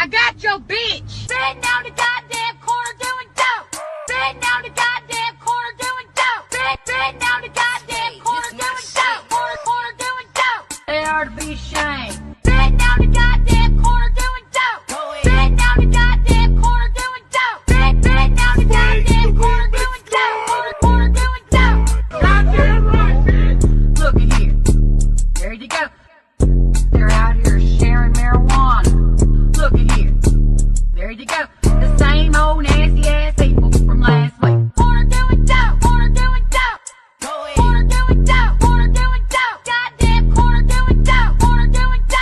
I got your bitch. Sitting on the goddamn corner doing dope. Sitting on the goddamn corner doing dope. Sitting on the goddamn corner doing dope. Corner doing dope. They are to be ashamed. Sitting on the goddamn corner doing dope. Sitting on the goddamn corner doing dope. Sitting on the goddamn corner doing dope. Corner doing dope. Goddamn right, bitch. Look at here. There you go. They're out here sharing marijuana. Look at here. There you go. The same old nasty ass people from last week. Corner doing dope. Corner doing dope. Corner doing dope. Corner doing dope. Goddamn corner doing dope. Corner doing dope.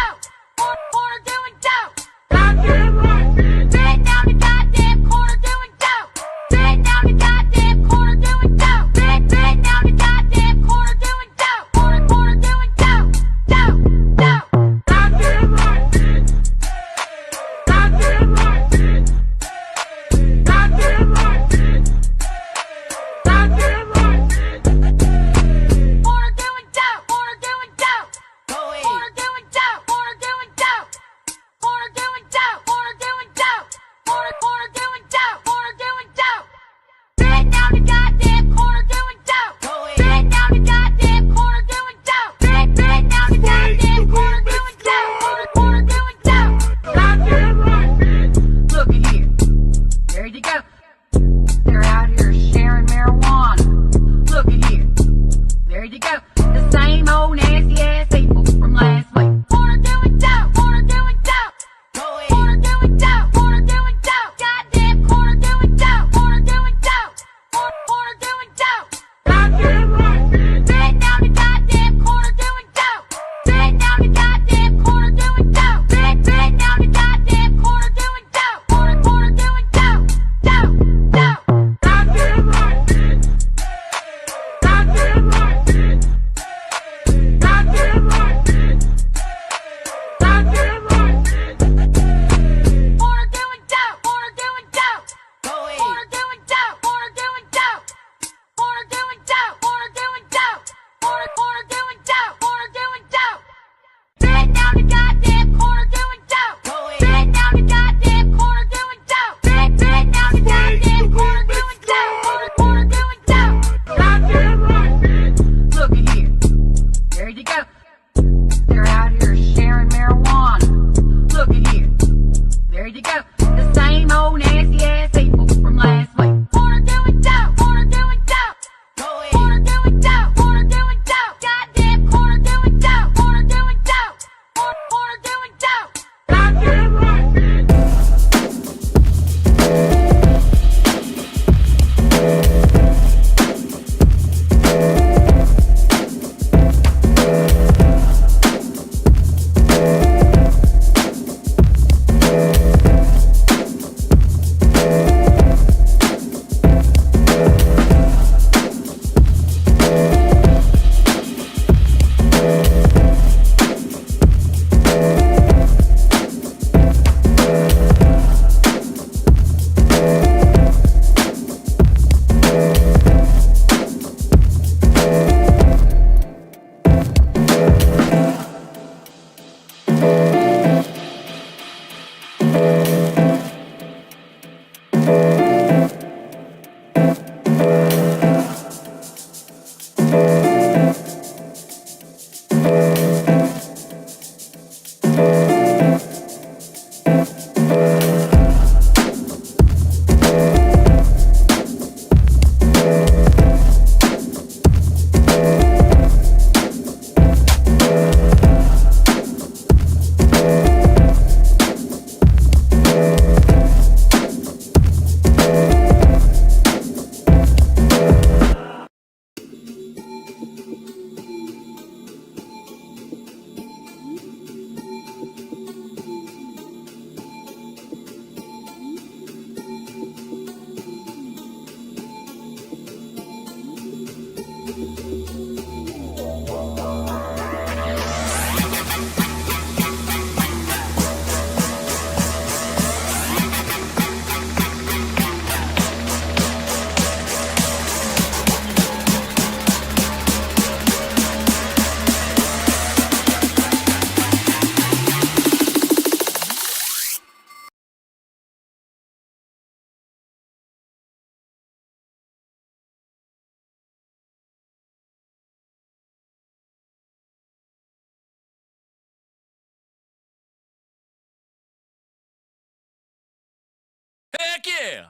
Heck yeah!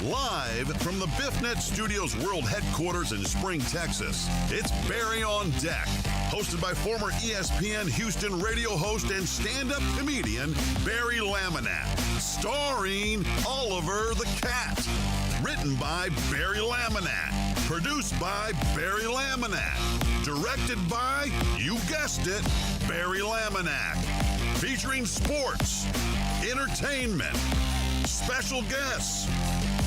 Live from the BiffNet Studios World Headquarters in Spring, Texas, it's Barry on Deck, hosted by former ESPN Houston radio host and stand-up comedian Barry Laminack, starring Oliver the Cat. Written by Barry Laminack, produced by Barry Laminack, directed by, you guessed it, Barry Laminack, featuring sports, entertainment, special guests,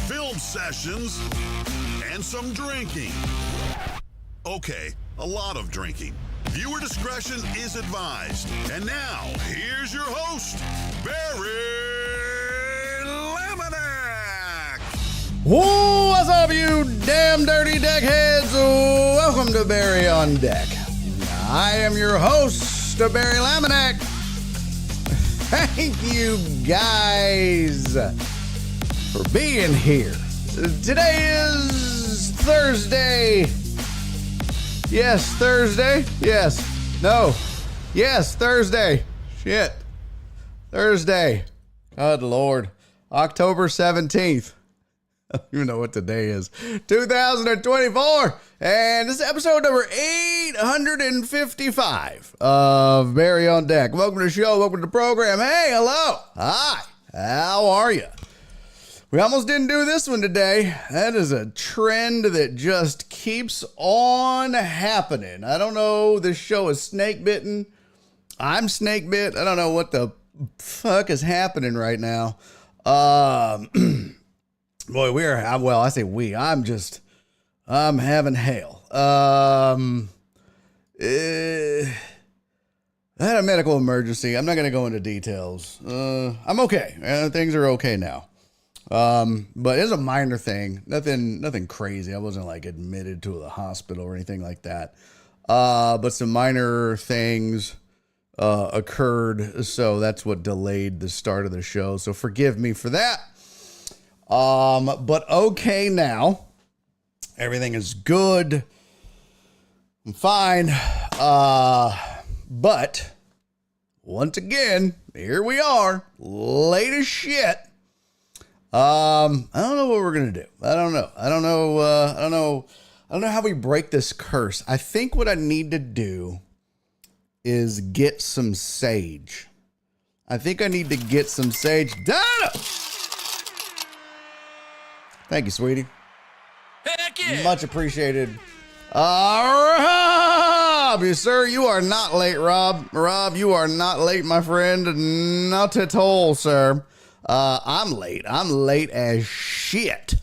film sessions, and some drinking. Okay, a lot of drinking. Viewer discretion is advised. And now, here's your host, Barry Laminack. What's up, you damn dirty deckheads? Welcome to Barry on Deck. I am your host, Barry Laminack. Thank you guys for being here. Today is Thursday. Yes, Thursday. Yes. No. Yes, Thursday. Shit. Thursday. Good Lord. October 17th. I don't even know what today is. 2024. And this is episode number 855 of Barry on Deck. Welcome to the show. Welcome to the program. Hey, hello. Hi. How are you? We almost didn't do this one today. That is a trend that just keeps on happening. I don't know. This show is snake bitten. I'm snake bit. I don't know what the fuck is happening right now. Boy, I say we. I'm having hell. I had a medical emergency. I'm not going to go into details. I'm okay. Things are okay now. But it's a minor thing, nothing crazy. I wasn't like admitted to the hospital or anything like that. But some minor things, occurred. So that's what delayed the start of the show. So forgive me for that. But okay now, everything is good. I'm fine. But once again, here we are, late as shit. I don't know what we're going to do. I don't know how we break this curse. I think what I need to do is get some sage. I think I need to get some sage. Donna! Thank you, sweetie. Heck yeah! Much appreciated. Rob, sir, you are not late, Rob. Rob, you are not late, my friend. Not at all, sir. I'm late. I'm late as shit.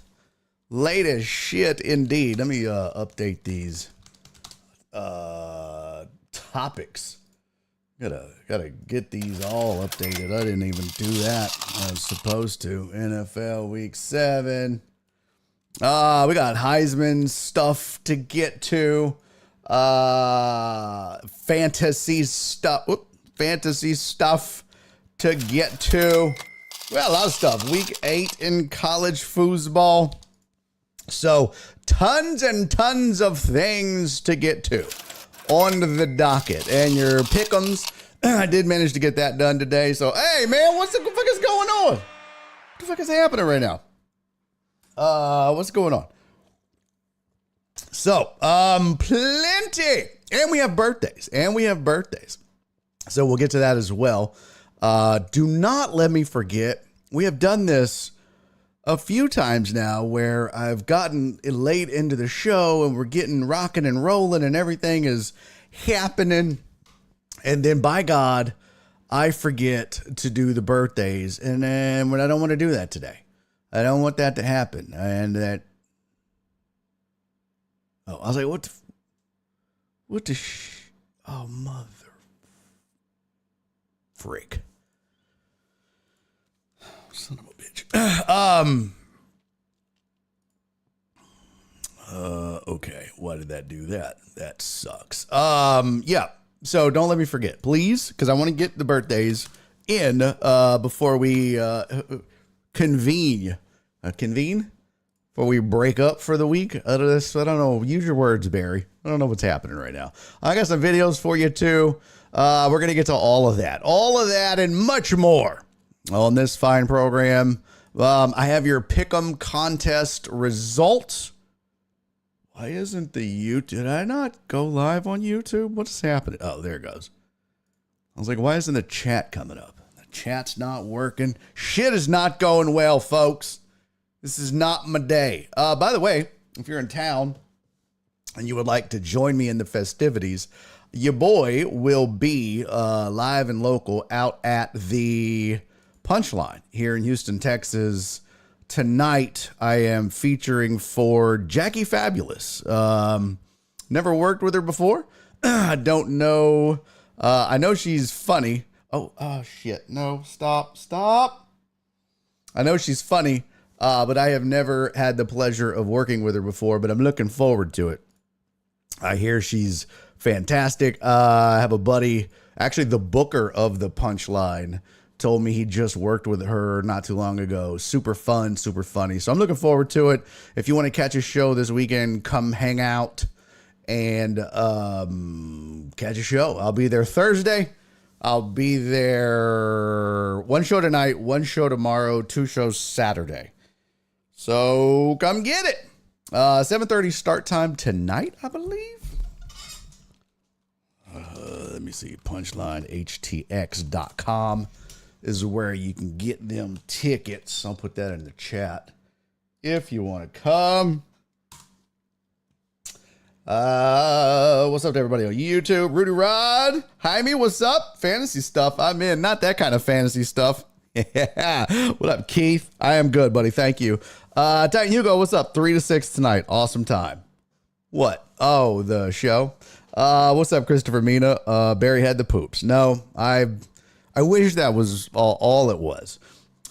Late as shit indeed. Let me update these topics. Gotta get these all updated. I didn't even do that. I was supposed to. NFL Week 7. We got Heisman stuff to get to. Fantasy stuff to get to. We got a lot of stuff. Week 8 in college foosball. So tons and tons of things to get to on the docket. And your pick'ems, I did manage to get that done today. So, hey, man, what the fuck is going on? What the fuck is happening right now? What's going on? So, plenty. And we have birthdays. So we'll get to that as well. Do not let me forget, we have done this a few times now where I've gotten late into the show and we're getting rocking and rolling and everything is happening. And then by God, I forget to do the birthdays. And then when I don't want to do that today, I don't want that to happen. And that, I was like, oh, mother freak. Son of a bitch. Okay. Why did that do that? That sucks. Yeah. So don't let me forget, please, because I want to get the birthdays in before we convene. Before we break up for the week. I don't know. Use your words, Barry. I don't know what's happening right now. I got some videos for you too. We're going to get to all of that and much more on this fine program. I have your Pick'em contest results. Why isn't the YouTube? Did I not go live on YouTube? What's happening? Oh, there it goes. I was like, why isn't the chat coming up? The chat's not working. Shit is not going well, folks. This is not my day. By the way, if you're in town and you would like to join me in the festivities, your boy will be live and local out at the Punchline here in Houston, Texas. Tonight, I am featuring for Jackie Fabulous. Never worked with her before. I don't know. I know she's funny. Oh, shit. No, stop. I know she's funny. But I have never had the pleasure of working with her before, but I'm looking forward to it. I hear she's fantastic. I have a buddy, actually the booker of the Punchline, told me he just worked with her not too long ago. Super fun, super funny. So I'm looking forward to it. If you want to catch a show this weekend, come hang out and catch a show. I'll be there Thursday. I'll be there one show tonight, one show tomorrow, 2 shows Saturday. So come get it. 7:30 start time tonight, I believe. Let me see. PunchlineHTX.com is where you can get them tickets. I'll put that in the chat if you want to come. What's up to everybody on YouTube? Rudy Rod. Jaime, what's up? Fantasy stuff. I'm in. Not that kind of fantasy stuff. Yeah. What up, Keith? I am good, buddy. Thank you. Titan Hugo, what's up? 3 to 6 tonight. Awesome time. What? Oh, the show. What's up, Christopher Mina? Barry had the poops. No, I wish that was all it was.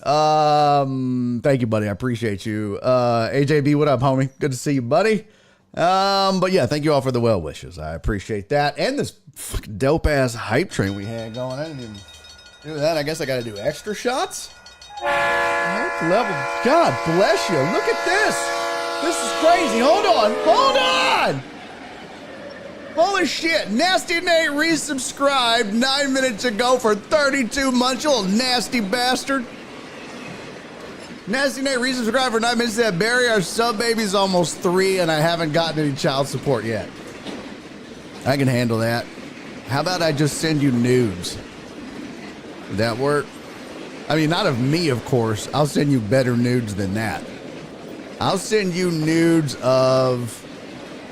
Thank you, buddy. I appreciate you. AJB, what up, homie? Good to see you, buddy. But yeah, thank you all for the well wishes. I appreciate that. And this fucking dope ass hype train we had going. I didn't even do that. I guess I got to do extra shots. Hype level. God bless you. Look at this. This is crazy. Hold on. Holy shit. Nasty Nate resubscribed 9 minutes ago for 32 months. You little nasty bastard. Nasty Nate resubscribed for 9 minutes. Said, Barry, our sub baby's almost 3 and I haven't gotten any child support yet. I can handle that. How about I just send you nudes? Would that work? I mean, not of me, of course. I'll send you better nudes than that. I'll send you nudes of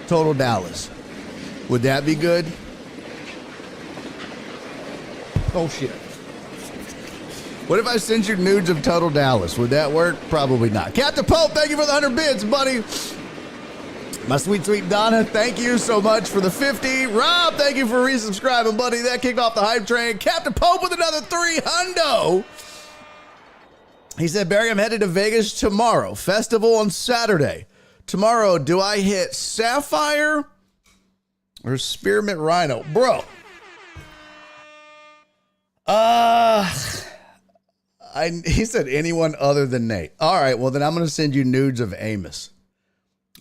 Total Dallas. Would that be good? Oh, shit. What if I sent you nudes of Total Dallas? Would that work? Probably not. Captain Pope, thank you for the 100 bits, buddy. My sweet, sweet Donna, thank you so much for the 50. Rob, thank you for resubscribing, buddy. That kicked off the hype train. Captain Pope with another 300. He said, Barry, I'm headed to Vegas tomorrow. Festival on Saturday. tomorrow, do I hit Sapphire or Spearmint Rhino? Bro. He said anyone other than Nate. All right, well, then I'm going to send you nudes of Amos.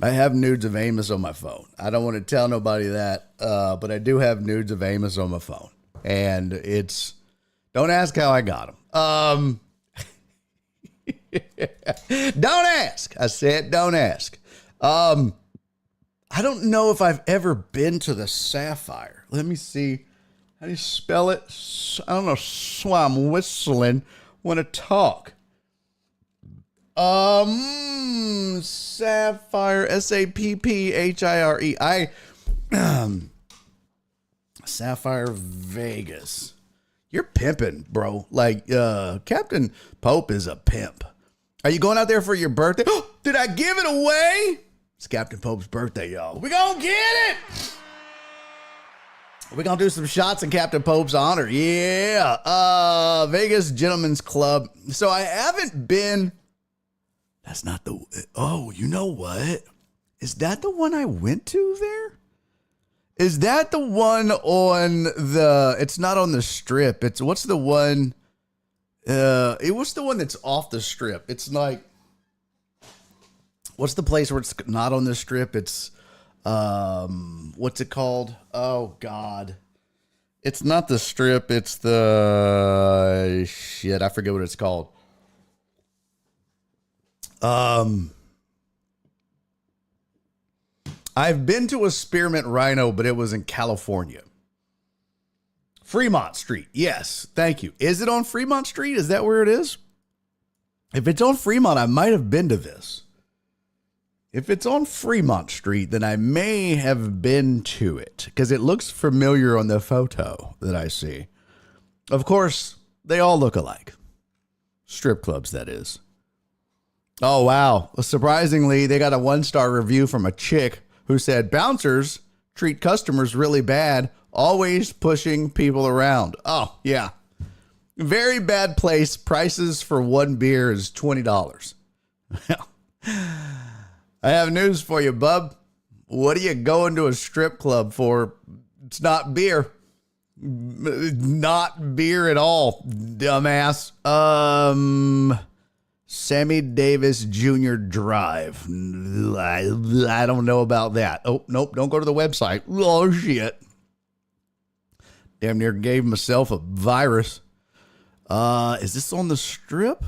I have nudes of Amos on my phone. I don't want to tell nobody that, but I do have nudes of Amos on my phone. And it's, don't ask how I got them. Don't ask. I said don't ask. I don't know if I've ever been to the Sapphire. Let me see. How do you spell it? I don't know. So I'm whistling when I talk. Sapphire, Sapphire. Sapphire Vegas. You're pimping, bro. Like, Captain Pope is a pimp. Are you going out there for your birthday? Oh, did I give it away? It's Captain Pope's birthday, y'all. We gonna get it. We're going to do some shots in Captain Pope's honor. Yeah. Vegas Gentlemen's Club. So I haven't been. That's not the. Oh, you know what? Is that the one I went to there? Is that the one on the. It's not on the strip. It's. What's the one? What's the one that's off the strip? It's like. What's the place where it's not on the strip? It's. What's it called? Oh God. It's not the strip. It's the shit. I forget what it's called. I've been to a Spearmint Rhino, but it was in California. Fremont Street. Yes. Thank you. Is it on Fremont Street? Is that where it is? If it's on Fremont, I might have been to this. If it's on Fremont Street, then I may have been to it because it looks familiar on the photo that I see. Of course, they all look alike. Strip clubs, that is. Oh, wow. Surprisingly, they got a 1-star review from a chick who said, bouncers treat customers really bad, always pushing people around. Oh, yeah. Very bad place. Prices for one beer is $20. I have news for you, bub. What are you going to a strip club for? It's not beer. Not beer at all, dumbass. Sammy Davis Jr. Drive. I don't know about that. Oh, nope. Don't go to the website. Oh, shit. Damn near gave myself a virus. Is this on the strip?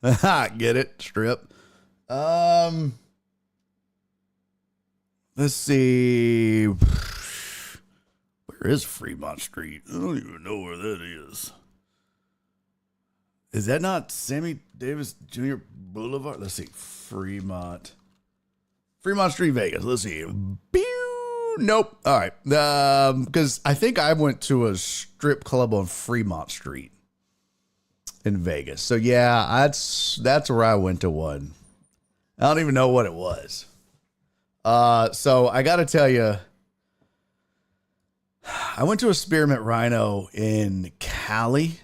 Get it? Strip. Let's see. Where is Fremont Street? I don't even know where that is. Is that not Sammy Davis Jr. Boulevard? Let's see. Fremont Street, Vegas. Let's see. Pew! Nope. All right. Because I think I went to a strip club on Fremont Street in Vegas. So yeah, that's where I went to one. I don't even know what it was. So I got to tell you, I went to a Spearmint Rhino in Cali,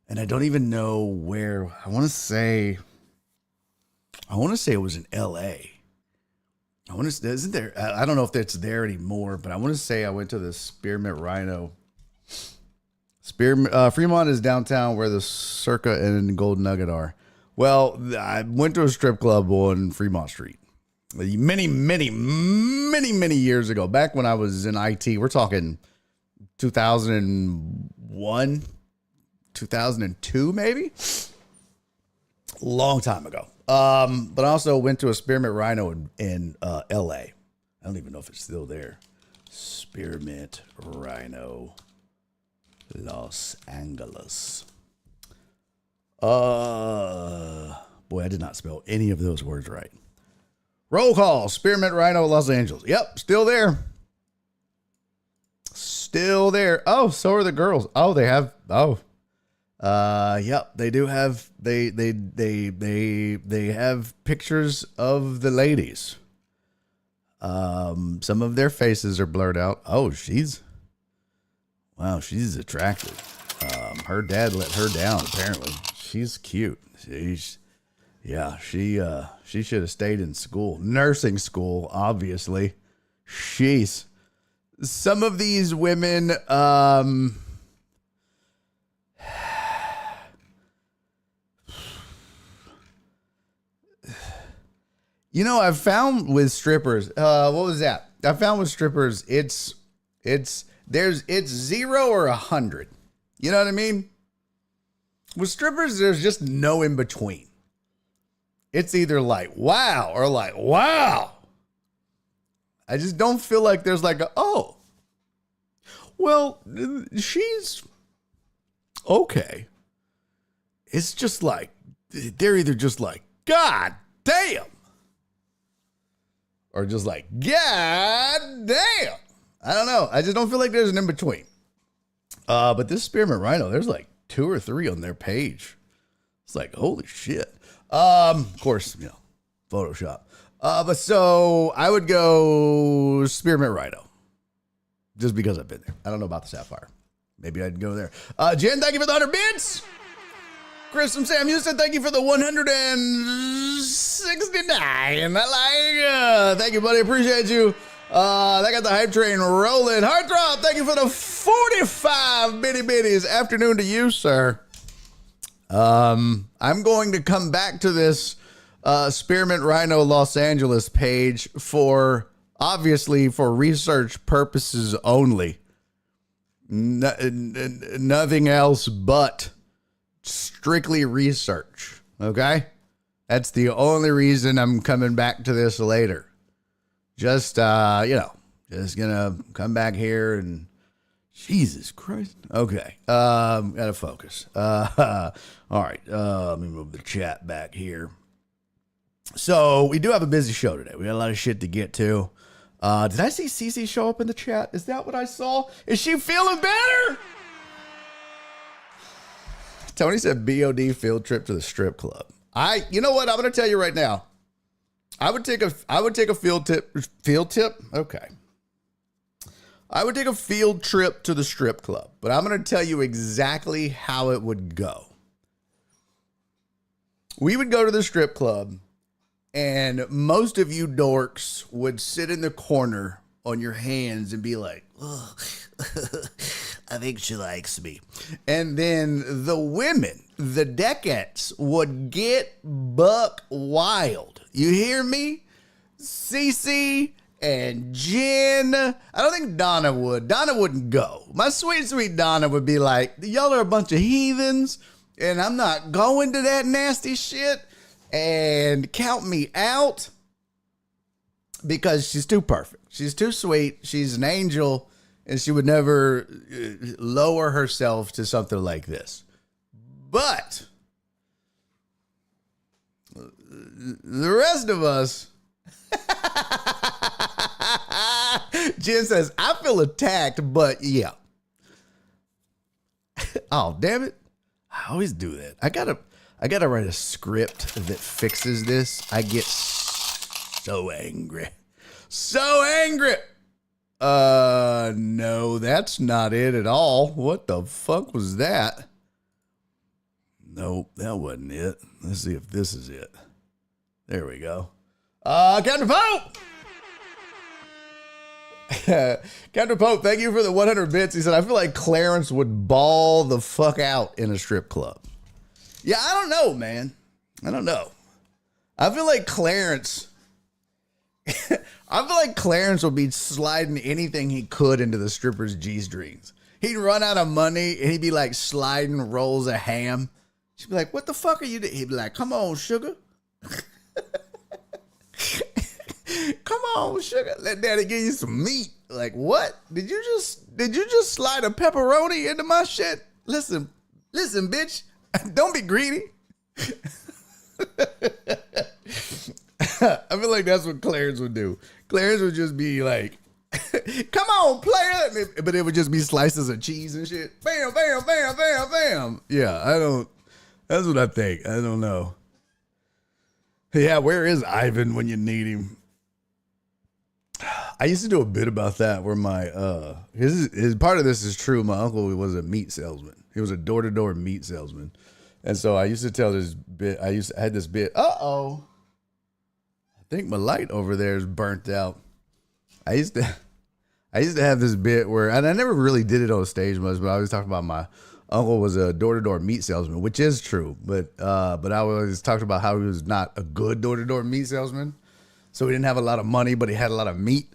and I don't even know where. I want to say it was in LA. Isn't there? I don't know if it's there anymore, but I want to say I went to the Spearmint Rhino. Fremont is downtown where the Circa and Gold Nugget are. Well, I went to a strip club on Fremont Street. Many years ago, back when I was in IT, we're talking 2001, 2002, maybe. Long time ago. But I also went to a Spearmint Rhino in LA. I don't even know if it's still there. Spearmint Rhino, Los Angeles. Boy, I did not spell any of those words right. Roll call, Spearmint Rhino, Los Angeles. Yep, still there. Still there. Oh, so are the girls. Oh, they have. Oh, yep, they do have. They have pictures of the ladies. Some of their faces are blurred out. Oh, she's attractive. Her dad let her down. Apparently, she's cute. Yeah, she should have stayed in school. Nursing school, obviously. Jeez. Some of these women, you know, I've found with strippers, what was that? I found with strippers, it's 0 or 100. You know what I mean? With strippers, there's just no in between. It's either like, wow, or like, wow. I just don't feel like there's like oh, well, she's okay. It's just like, they're either just like, God damn, or just like, God damn. I don't know. I just don't feel like there's an in between. But this Spearmint Rhino, there's like 2 or 3 on their page. It's like, holy shit. Of course, you know, Photoshop. But so I would go Spearmint Rhino. Just because I've been there. I don't know about the Sapphire. Maybe I'd go there. Jen, thank you for the 100 bits. Chris from Sam Houston, thank you for the 169. Thank you, buddy. Appreciate you. They got the hype train rolling. Heartthrob, thank you for the 45 bitty bitties. Afternoon to you, sir. I'm going to come back to this Spearmint Rhino Los Angeles page obviously for research purposes only. Nothing else but strictly research. Okay? That's the only reason I'm coming back to this later. Just, just gonna come back here and Jesus Christ. Okay. Gotta focus. All right. Let me move the chat back here. So we do have a busy show today. We got a lot of shit to get to. Did I see Cece show up in the chat? Is that what I saw? Is she feeling better? Tony said BOD field trip to the strip club. You know what? I'm going to tell you right now. I would take a field trip. Okay. I would take a field trip to the strip club, but I'm going to tell you exactly how it would go. We would go to the strip club, and most of you dorks would sit in the corner on your hands and be like, oh, I think she likes me. And then the women, the deckets, would get buck wild. You hear me? Cece and Jen. I don't think Donna would. Donna wouldn't go. My sweet, sweet Donna would be like, y'all are a bunch of heathens, and I'm not going to that nasty shit, and count me out, because she's too perfect. She's too sweet. She's an angel, and she would never lower herself to something like this. But the rest of us, Jen says, I feel attacked, but yeah. Oh, damn it. I always do that. I gotta write a script that fixes this. I get so angry. So angry. No, that's not it at all. What the fuck was that? Nope, that wasn't it. Let's see if this is it. There we go. Captain Pope! Captain Pope, thank you for the 100 bits. He said, I feel like Clarence would ball the fuck out in a strip club. Yeah, I don't know, man. I don't know. I feel like Clarence would be sliding anything he could into the stripper's G-strings. He'd run out of money and he'd be like sliding rolls of ham. She'd be like, what the fuck are you doing? He'd be like, come on, sugar. Come on, sugar. Let daddy give you some meat. Like, what? Did you just slide a pepperoni into my shit? Listen, bitch. Don't be greedy. I feel like that's what Clarence would do. Clarence would just be like, come on, player. But it would just be slices of cheese and shit. Bam, bam, bam, bam, bam. Yeah, that's what I think. I don't know. Yeah, where is Ivan when you need him? I used to do a bit about that where my, his part of this is true. My uncle was a meat salesman. He was a door-to-door meat salesman. And so I used to tell this bit. I had this bit. I think my light over there is burnt out. I used to have this bit where, and I never really did it on stage much, but I always talked about my uncle was a door-to-door meat salesman, which is true. But I always talked about how he was not a good door-to-door meat salesman. So he didn't have a lot of money, but he had a lot of meat.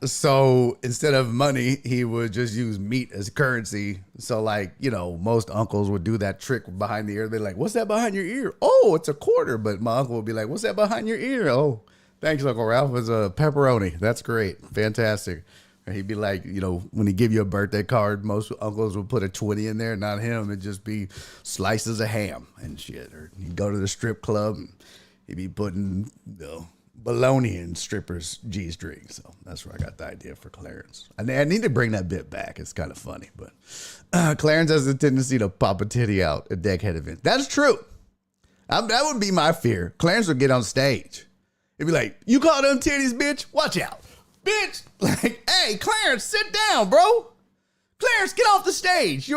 So instead of money, he would just use meat as currency. So like, most uncles would do that trick behind the ear. They're like, what's that behind your ear? Oh, it's a quarter. But my uncle would be like, what's that behind your ear? Oh, thanks, Uncle Ralph. It's a pepperoni. That's great. Fantastic. And he'd be like, when he give you a birthday card, most uncles would put a 20 in there. Not him. It'd just be slices of ham and shit. Or he'd go to the strip club and he'd be putting, bologna in strippers' G-strings. So that's where I got the idea for Clarence. I need to bring that bit back. It's kind of funny. But Clarence has a tendency to pop a titty out at deckhead events. That's true. That would be my fear. Clarence would get on stage. He'd be like, you call them titties, bitch? Watch out. Bitch. Like, hey, Clarence, sit down, bro. Clarence, get off the stage.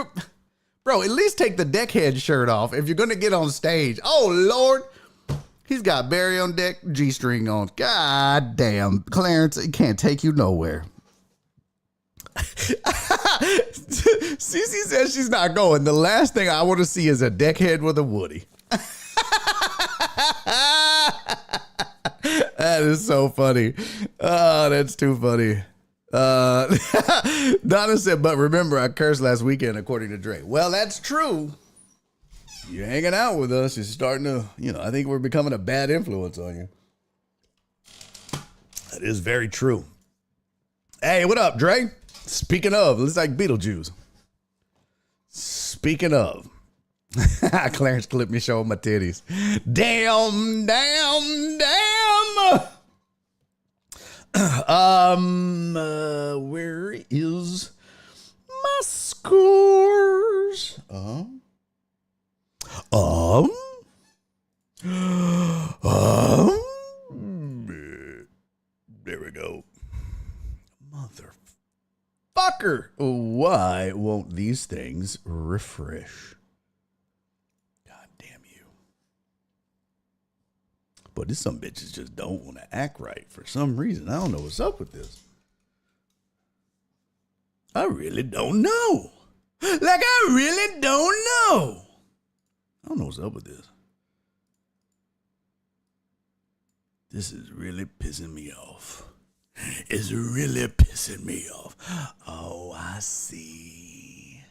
Bro, at least take the deckhead shirt off if you're going to get on stage. Oh, Lord. He's got Barry on deck, G-string on. God damn. Clarence, he can't take you nowhere. Cece says she's not going. The last thing I want to see is a deckhead with a Woody. That is so funny. Oh, that's too funny. Donna said, but remember, I cursed last weekend, according to Dre. Well, that's true. You're hanging out with us. You're starting to, I think we're becoming a bad influence on you. That is very true. Hey, what up, Dre? Speaking of, looks like Beetlejuice. Speaking of, Clarence clipped me showing my titties. Damn. Where is my scores? There we go. Motherfucker. Why won't these things refresh? God damn you. But this some bitches just don't want to act right for some reason. I don't know what's up with this. I really don't know. Like, I really don't know. I don't know what's up with this. This is really pissing me off. It's really pissing me off. Oh, I see.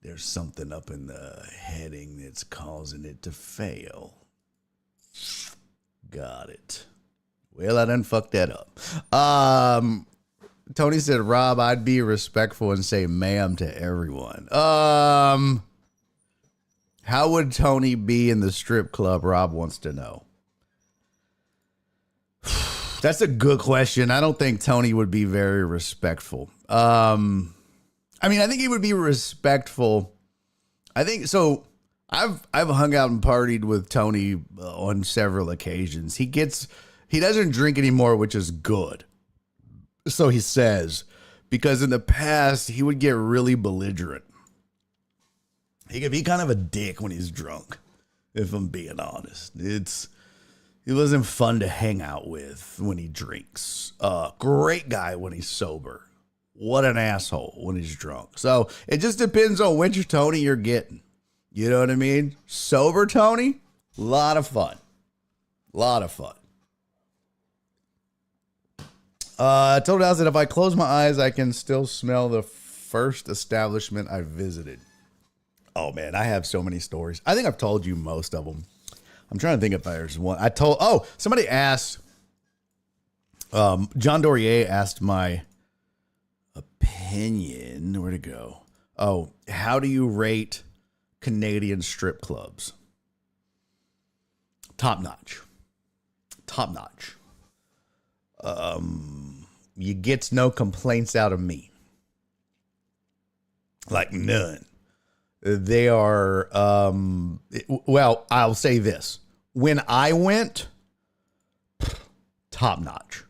There's something up in the heading that's causing it to fail. Got it. Well, I done fucked that up. Tony said, Rob, I'd be respectful and say ma'am to everyone. How would Tony be in the strip club? Rob wants to know. That's a good question. I don't think Tony would be very respectful. I think he would be respectful. I think so. I've hung out and partied with Tony on several occasions. He doesn't drink anymore, which is good. So he says, because in the past he would get really belligerent. He could be kind of a dick when he's drunk, if I'm being honest. He wasn't fun to hang out with when he drinks. Great guy when he's sober. What an asshole when he's drunk. So it just depends on which Tony you're getting. You know what I mean? Sober Tony, lot of fun. I told Alice that if I close my eyes, I can still smell the first establishment I visited. Oh, man, I have so many stories. I think I've told you most of them. I'm trying to think if there's one. Somebody asked, John Dorier asked my opinion. Where'd it go? Oh, how do you rate Canadian strip clubs? Top notch. You get no complaints out of me. Like none. They are, well, I'll say this. When I went, top notch.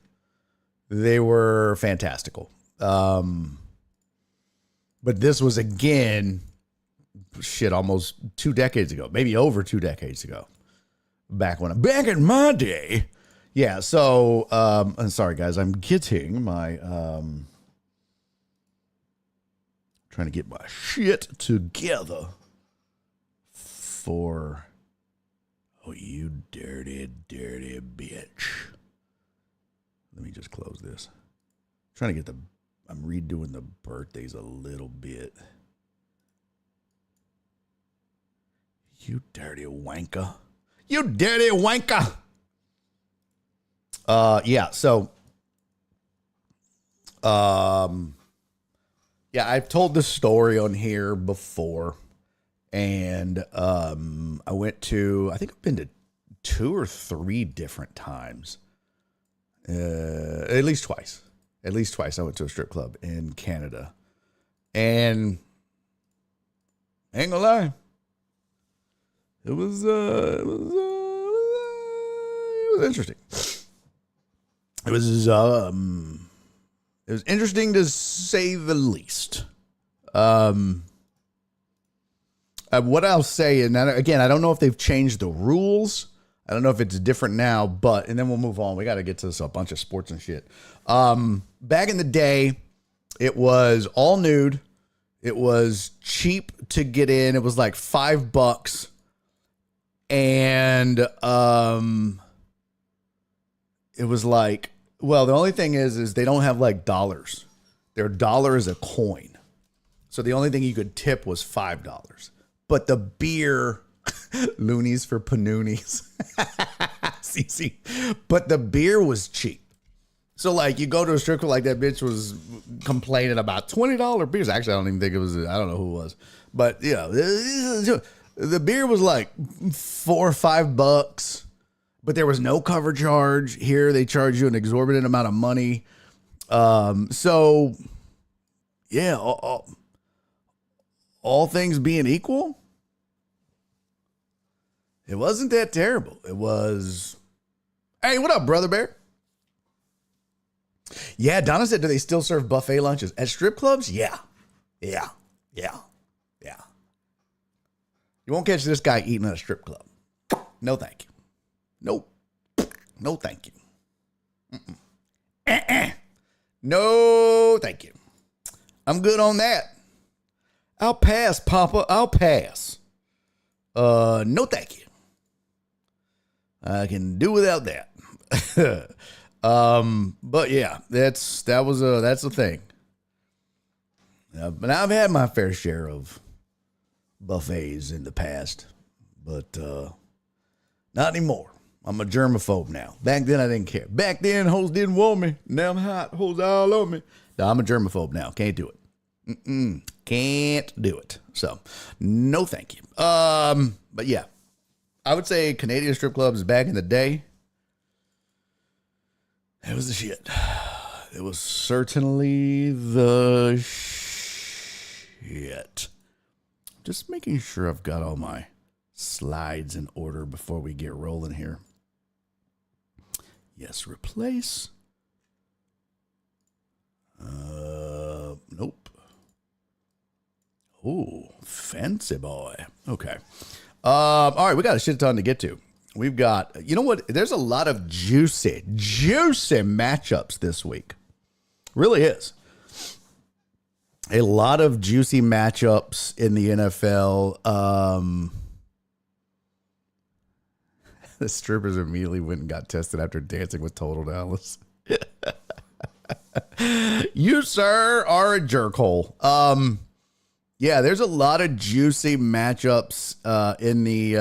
They were fantastical. But this was, again, shit, almost 2 decades ago, maybe over 2 decades ago. Back in my day. Yeah, so, I'm sorry, guys. I'm getting my, trying to get my shit together for, oh, you dirty, dirty bitch. Let me just close this. Trying to get I'm redoing the birthdays a little bit. You dirty wanker. You dirty wanker. Yeah, so, yeah, I've told this story on here before, and, I think I've been to 2 or 3 different times, at least twice. I went to a strip club in Canada, and ain't gonna lie, it was interesting. It was interesting to say the least. What I'll say, and again, I don't know if they've changed the rules. I don't know if it's different now, and then we'll move on. We got to get to this, a bunch of sports and shit. Back in the day, it was all nude. It was cheap to get in. It was like $5. And, it was like, well, the only thing is they don't have like dollars. Their dollar is a coin. So the only thing you could tip was $5. But the beer, loonies for panoonies. CC. But the beer was cheap. So like you go to a strip club, like that bitch was complaining about $20 beers. Actually, I don't even think it was, I don't know who it was. But you know, the beer was like $4 or $5. But there was no cover charge. Here, they charge you an exorbitant amount of money. So, yeah, all things being equal, it wasn't that terrible. It was, hey, what up, Brother Bear? Yeah, Donna said, do they still serve buffet lunches at strip clubs? Yeah. You won't catch this guy eating at a strip club. No, thank you. Nope. No, thank you. No, thank you. I'm good on that. I'll pass, Papa. I'll pass. No, thank you. I can do without that. But yeah, that's a thing. But I've had my fair share of buffets in the past, but not anymore. I'm a germaphobe now. Back then, I didn't care. Back then, hoes didn't want me. Now I'm hot. Hoes all on me. No, I'm a germaphobe now. Can't do it. Can't do it. So, no thank you. But yeah, I would say Canadian strip clubs back in the day, it was the shit. It was certainly the shit. Just making sure I've got all my slides in order before we get rolling here. Yes, replace. Nope. Oh, fancy boy. Okay. All right, we got a shit ton to get to. We've got, you know what? There's a lot of juicy matchups this week. Really is. A lot of juicy matchups in the NFL. The strippers immediately went and got tested after dancing with Total Dallas. You, sir, are a jerkhole. Yeah, there's a lot of juicy matchups in the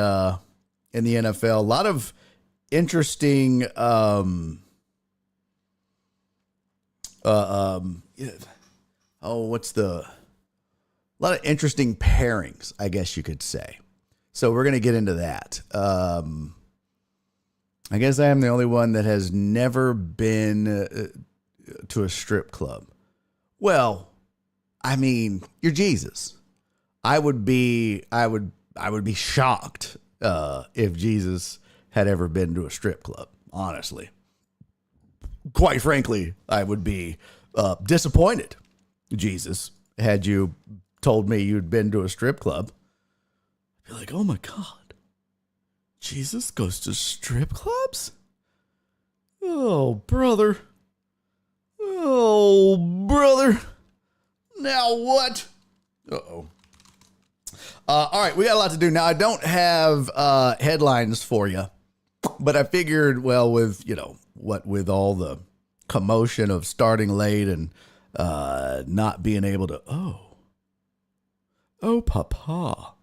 NFL. A lot of interesting a lot of interesting pairings, I guess you could say. So we're going to get into that. I guess I am the only one that has never been to a strip club. Well, I mean, you're Jesus. I would be shocked if Jesus had ever been to a strip club, honestly. Quite frankly, I would be disappointed, Jesus, had you told me you'd been to a strip club. You're like, oh my God, Jesus goes to strip clubs? Oh, brother. Oh, brother. Now what? Uh-oh. All right, we got a lot to do. Now, I don't have headlines for you, but I figured, well, with, with all the commotion of starting late and not being able to, oh, papa.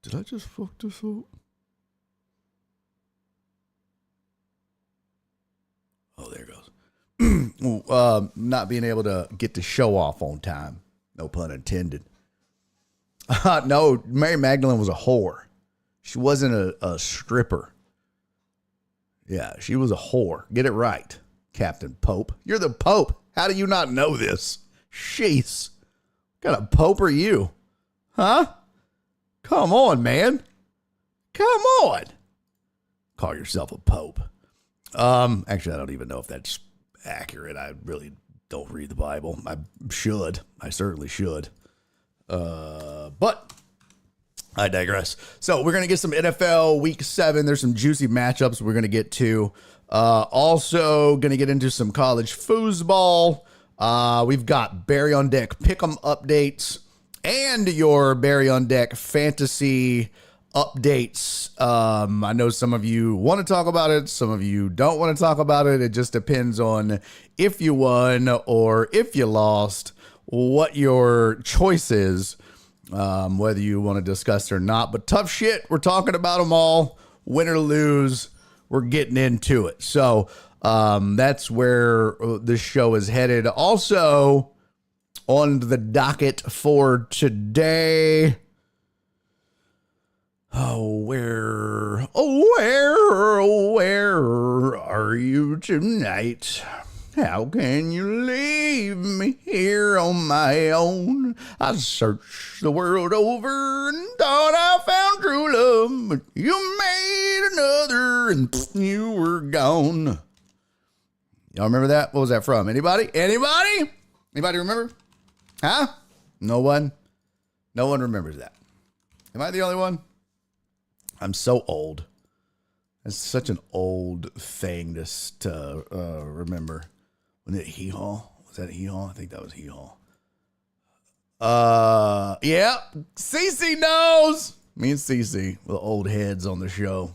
Did I just fuck this up? Oh, there it goes. Not being able to get the show off on time. No pun intended. No, Mary Magdalene was a whore. She wasn't a stripper. Yeah, she was a whore. Get it right, Captain Pope. You're the Pope. How do you not know this? Jeez. What kind of Pope are you? Huh? Come on, man. Come on. Call yourself a Pope. Actually, I don't even know if that's accurate. I really don't read the Bible. I should. I certainly should. But I digress. So we're going to get some NFL Week 7. There's some juicy matchups we're going to get to. Also going to get into some college foosball. We've got Barry on Deck Pick'em updates and your Barry on Deck fantasy updates. I know some of you want to talk about it. Some of you don't want to talk about it. It just depends on if you won or if you lost, what your choice is, whether you want to discuss it or not. But tough shit. We're talking about them all. Win or lose, we're getting into it. So that's where this show is headed. Also, on the docket for today. Where are you tonight? How can you leave me here on my own? I searched the world over and thought I found true love, but you made another and you were gone. Y'all remember that? What was that from? Anybody? Anybody remember? Huh? No one? No one remembers that. Am I the only one? I'm so old. It's such an old thing to remember. Was it Hee Haw? Was that Hee Haw? I think that was Hee Haw. Yeah. Cece knows. Me and Cece, the old heads on the show.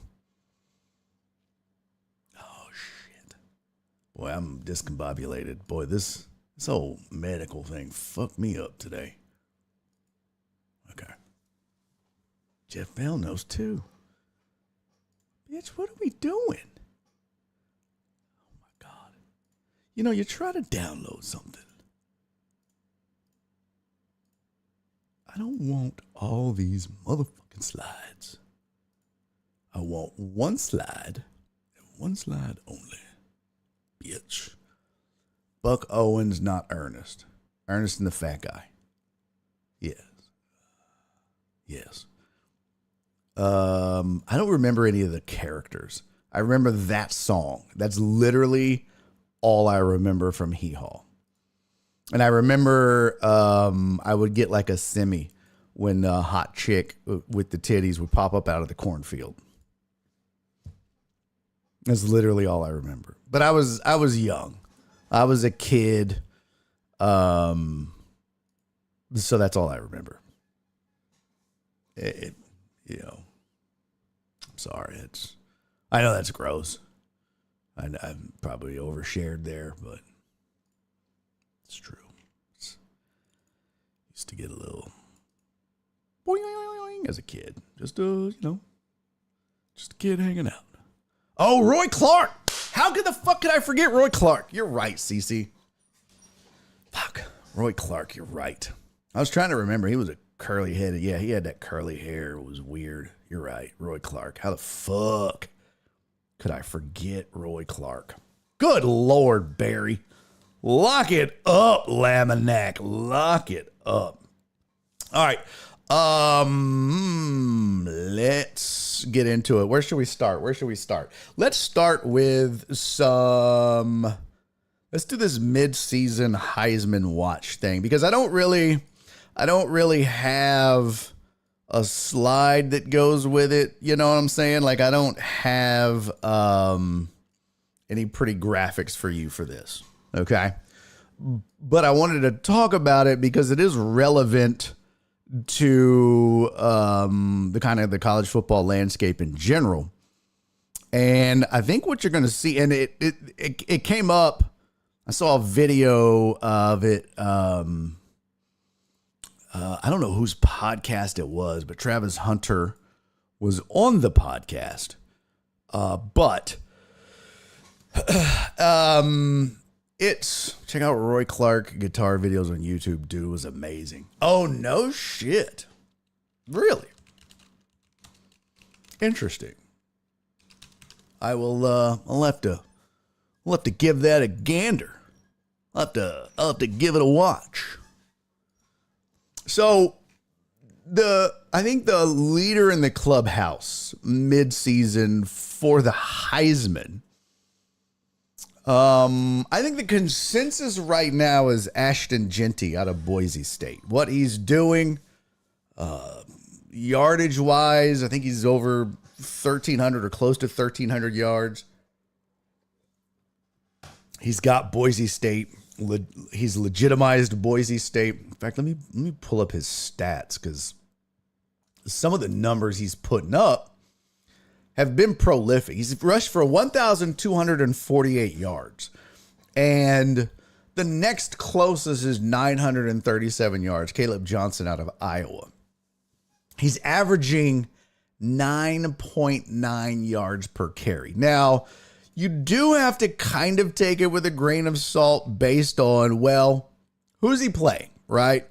Oh, shit. Boy, I'm discombobulated. Boy, this whole medical thing fucked me up today. Okay. Jeff Bell knows too. Bitch, what are we doing? Oh my God. You try to download something. I don't want all these motherfucking slides. I want one slide and one slide only. Bitch. Buck Owens, not Ernest. Ernest and the fat guy. Yes. Yes. I don't remember any of the characters. I remember that song. That's literally all I remember from Hee Haw. And I remember I would get like a semi when a hot chick with the titties would pop up out of the cornfield. That's literally all I remember. But I was young. I was a kid. So that's all I remember. I'm sorry. I know that's gross. I'm probably overshared there, but it's true. Used to get a little boing as a kid. Just a kid hanging out. Oh, Roy Clark. How the fuck could I forget Roy Clark? You're right, Cece. Fuck. Roy Clark, you're right. I was trying to remember. He was a curly headed. Yeah, he had that curly hair. It was weird. You're right. Roy Clark. How the fuck could I forget Roy Clark? Good Lord, Barry. Lock it up, Laminack. Lock it up. All right. Let's get into it. Where should we start? Let's start with let's do this mid-season Heisman watch thing, because I don't really have a slide that goes with it. You know what I'm saying? Like, I don't have any pretty graphics for you for this. Okay. But I wanted to talk about it because it is relevant to the kind of the college football landscape in general. And I think what you're going to see, and it came up, I saw a video of it. I don't know whose podcast it was, but Travis Hunter was on the podcast. But it's, check out Roy Clark guitar videos on YouTube. Dude was amazing. Oh, no shit. Really? Interesting. I'll have to give that a gander. I'll have to give it a watch. So I think the leader in the clubhouse mid-season for the Heisman, I think the consensus right now is Ashton Jeanty out of Boise State. What he's doing, yardage wise, I think he's over 1,300 or close to 1,300 yards. He's got Boise State. He's legitimized Boise State. In fact, let me pull up his stats because some of the numbers he's putting up have been prolific. He's rushed for 1,248 yards. And the next closest is 937 yards. Caleb Johnson out of Iowa. He's averaging 9.9 yards per carry. Now, you do have to kind of take it with a grain of salt based on, well, who's he playing, right?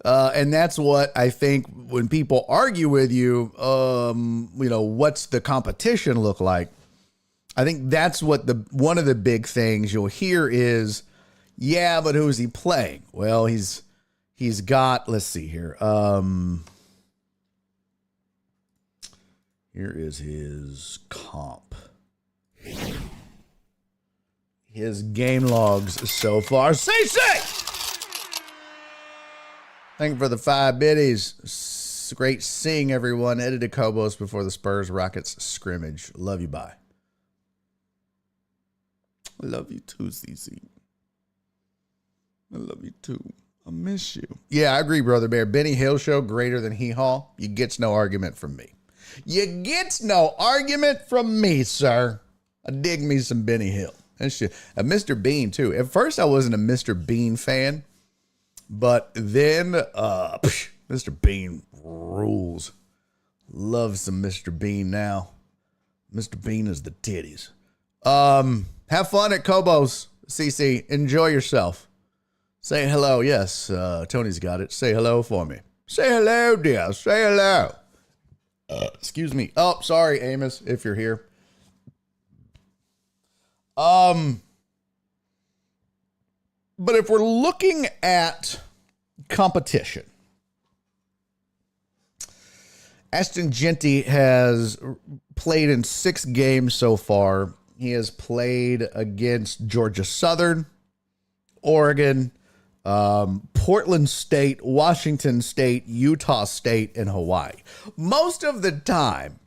And that's what I think when people argue with you, what's the competition look like? I think that's what one of the big things you'll hear is, yeah, but who's he playing? Well, he's got, let's see here. Here is his comp. His game logs so far. Say! Thank you for the 5 biddies. Great seeing everyone. Headed to Cobos before the Spurs Rockets scrimmage. Love you, bye. I love you too, CC. I love you too. I miss you. Yeah, I agree, Brother Bear. Benny Hill show greater than Hee Haw. You gets no argument from me. You gets no argument from me, sir. I dig me some Benny Hill. And shit. Mr. Bean, too. At first, I wasn't a Mr. Bean fan. But then, Mr. Bean rules. Love some Mr. Bean now. Mr. Bean is the titties. Have fun at Cobos, CC. Enjoy yourself. Say hello. Yes, Tony's got it. Say hello for me. Say hello, dear. Say hello. Excuse me. Oh, sorry, Amos, if you're here. But if we're looking at competition, Ashton Jeanty has played in 6 games so far. He has played against Georgia Southern, Oregon, Portland State, Washington State, Utah State, and Hawaii. Most of the time,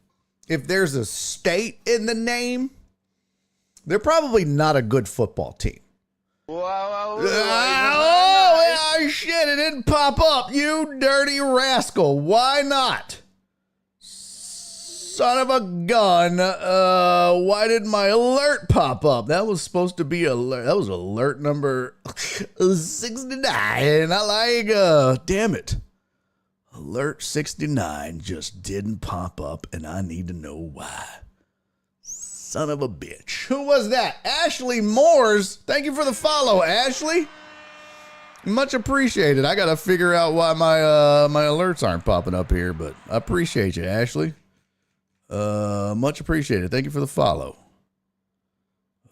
if there's a state in the name, they're probably not a good football team. Shit, it didn't pop up. You dirty rascal. Why not? Son of a gun. Why did my alert pop up? That was supposed to be alert. That was alert number 69. Damn it. Alert 69 just didn't pop up, and I need to know why. Son of a bitch. Who was that? Ashley Moores. Thank you for the follow, Ashley. Much appreciated. I got to figure out why my alerts aren't popping up here, but I appreciate you, Ashley. Much appreciated. Thank you for the follow.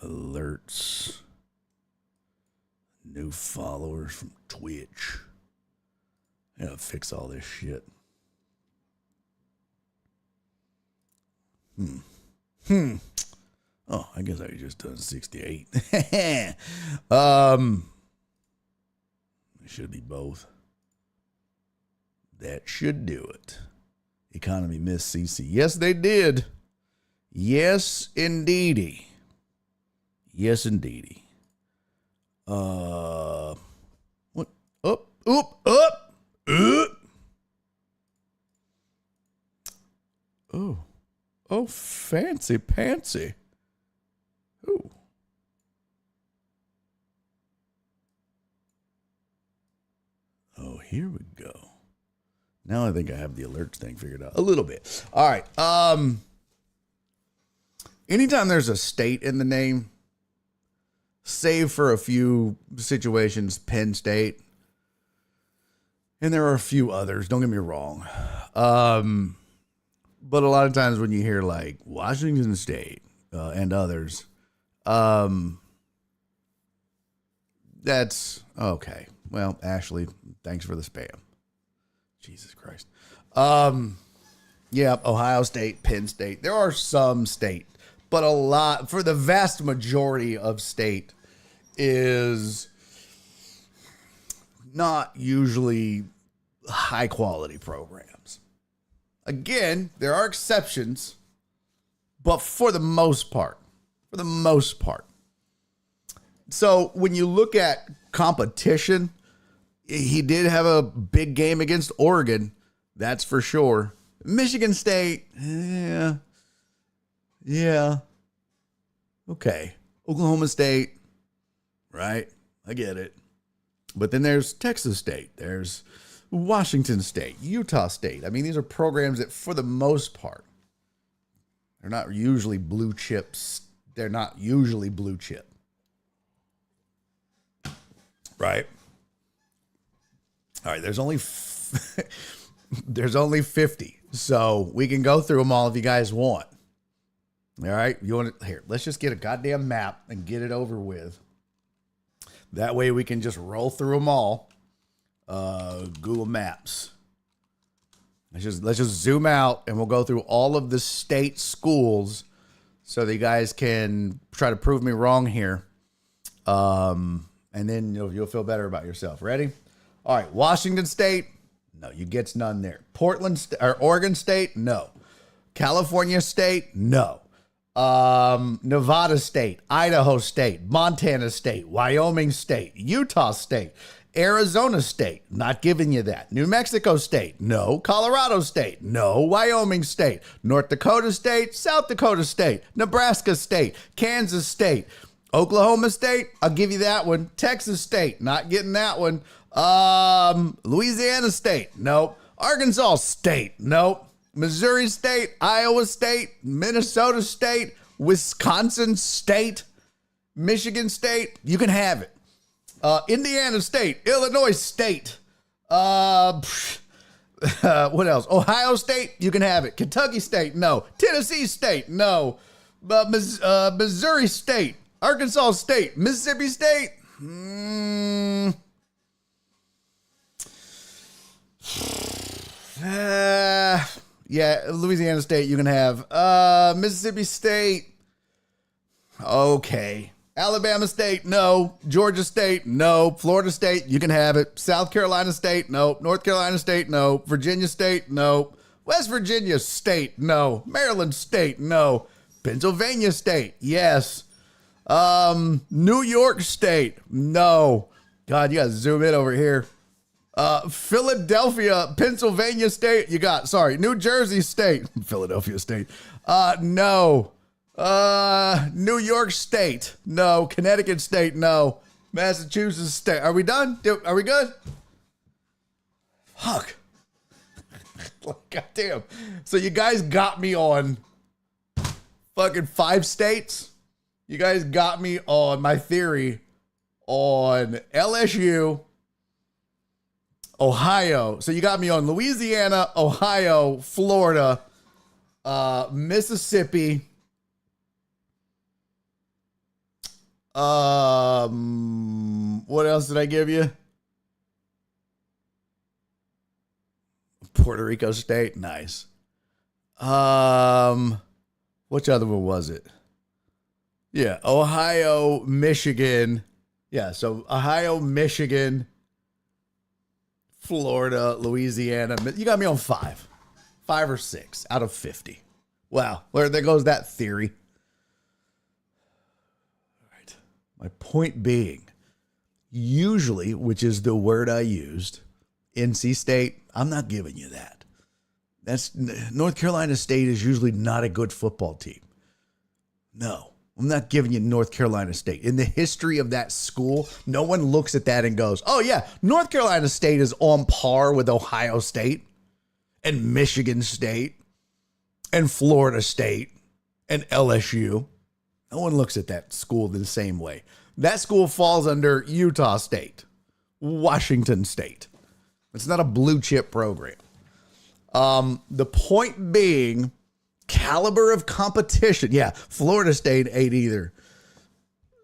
Alerts. New followers from Twitch. I gotta fix all this shit. Oh, I guess I just done 68. It should be both. That should do it. Economy missed CC. Yes, they did. Yes, indeedy. Yes, indeedy. What? Up. Oh. Oh, fancy pantsy. Ooh. Oh, here we go. Now I think I have the alerts thing figured out a little bit. All right. Anytime there's a state in the name, save for a few situations, Penn State, and there are a few others, don't get me wrong. But a lot of times when you hear like Washington State and others, that's okay. Well, Ashley, thanks for the spam. Jesus Christ. Yeah, Ohio State, Penn State. There are some state, but a lot, for the vast majority of state, is not usually high quality programs. Again, there are exceptions, but for the most part. So when you look at competition, he did have a big game against Oregon. That's for sure. Michigan State, yeah. Okay. Oklahoma State, right? I get it. But then there's Texas State. There's Washington State, Utah State. I mean, these are programs that, for the most part, they're not usually blue chips. They're not usually blue chip. Right? All right, there's only 50. So we can go through them all if you guys want. All right? You want to, here, let's just get a goddamn map and get it over with. That way we can just roll through them all. Google Maps. Let's just zoom out and we'll go through all of the state schools so that you guys can try to prove me wrong here. And then you'll feel better about yourself. Ready? All right. Washington State. No, you gets none there. Oregon State. No. California State. No. Nevada State, Idaho State, Montana State, Wyoming State, Utah State, Arizona State, not giving you that. New Mexico State, no. Colorado State, no. Wyoming State, North Dakota State, South Dakota State, Nebraska State, Kansas State, Oklahoma State, I'll give you that one. Texas State, not getting that one. Louisiana State, nope. Arkansas State, nope. Missouri State, Iowa State, Minnesota State, Wisconsin State, Michigan State, you can have it. Indiana State, Illinois State, what else? Ohio State, you can have it. Kentucky State, no. Tennessee State, no. Missouri State, Arkansas State, Mississippi State, yeah, Louisiana State, you can have. Mississippi State, okay. Alabama State, no. Georgia State, no. Florida State, you can have it. South Carolina State, no. North Carolina State, no. Virginia State, no. West Virginia State, no. Maryland State, no. Pennsylvania State, yes. New York State, no. God, you gotta zoom in over here. Philadelphia, Pennsylvania State, New Jersey State, Philadelphia State, no. New York State, no. Connecticut State, no. Massachusetts State. Are we done? Are we good? Fuck. God damn. So you guys got me on fucking 5 states. You guys got me on my theory on LSU, Ohio. So you got me on Louisiana, Ohio, Florida, Mississippi. What else did I give you? Puerto Rico State. Nice. Which other one was it? Yeah. Ohio, Michigan. Yeah. So Ohio, Michigan, Florida, Louisiana. You got me on 5. 5 or 6 out of 50. Wow, there goes that theory. All right. My point being, usually, which is the word I used, NC State, I'm not giving you that. North Carolina State is usually not a good football team. No, I'm not giving you North Carolina State. In the history of that school, no one looks at that and goes, oh yeah, North Carolina State is on par with Ohio State and Michigan State and Florida State and LSU. No one looks at that school the same way. That school falls under Utah State, Washington State. It's not a blue chip program. The point being, caliber of competition. Yeah, Florida State ain't either.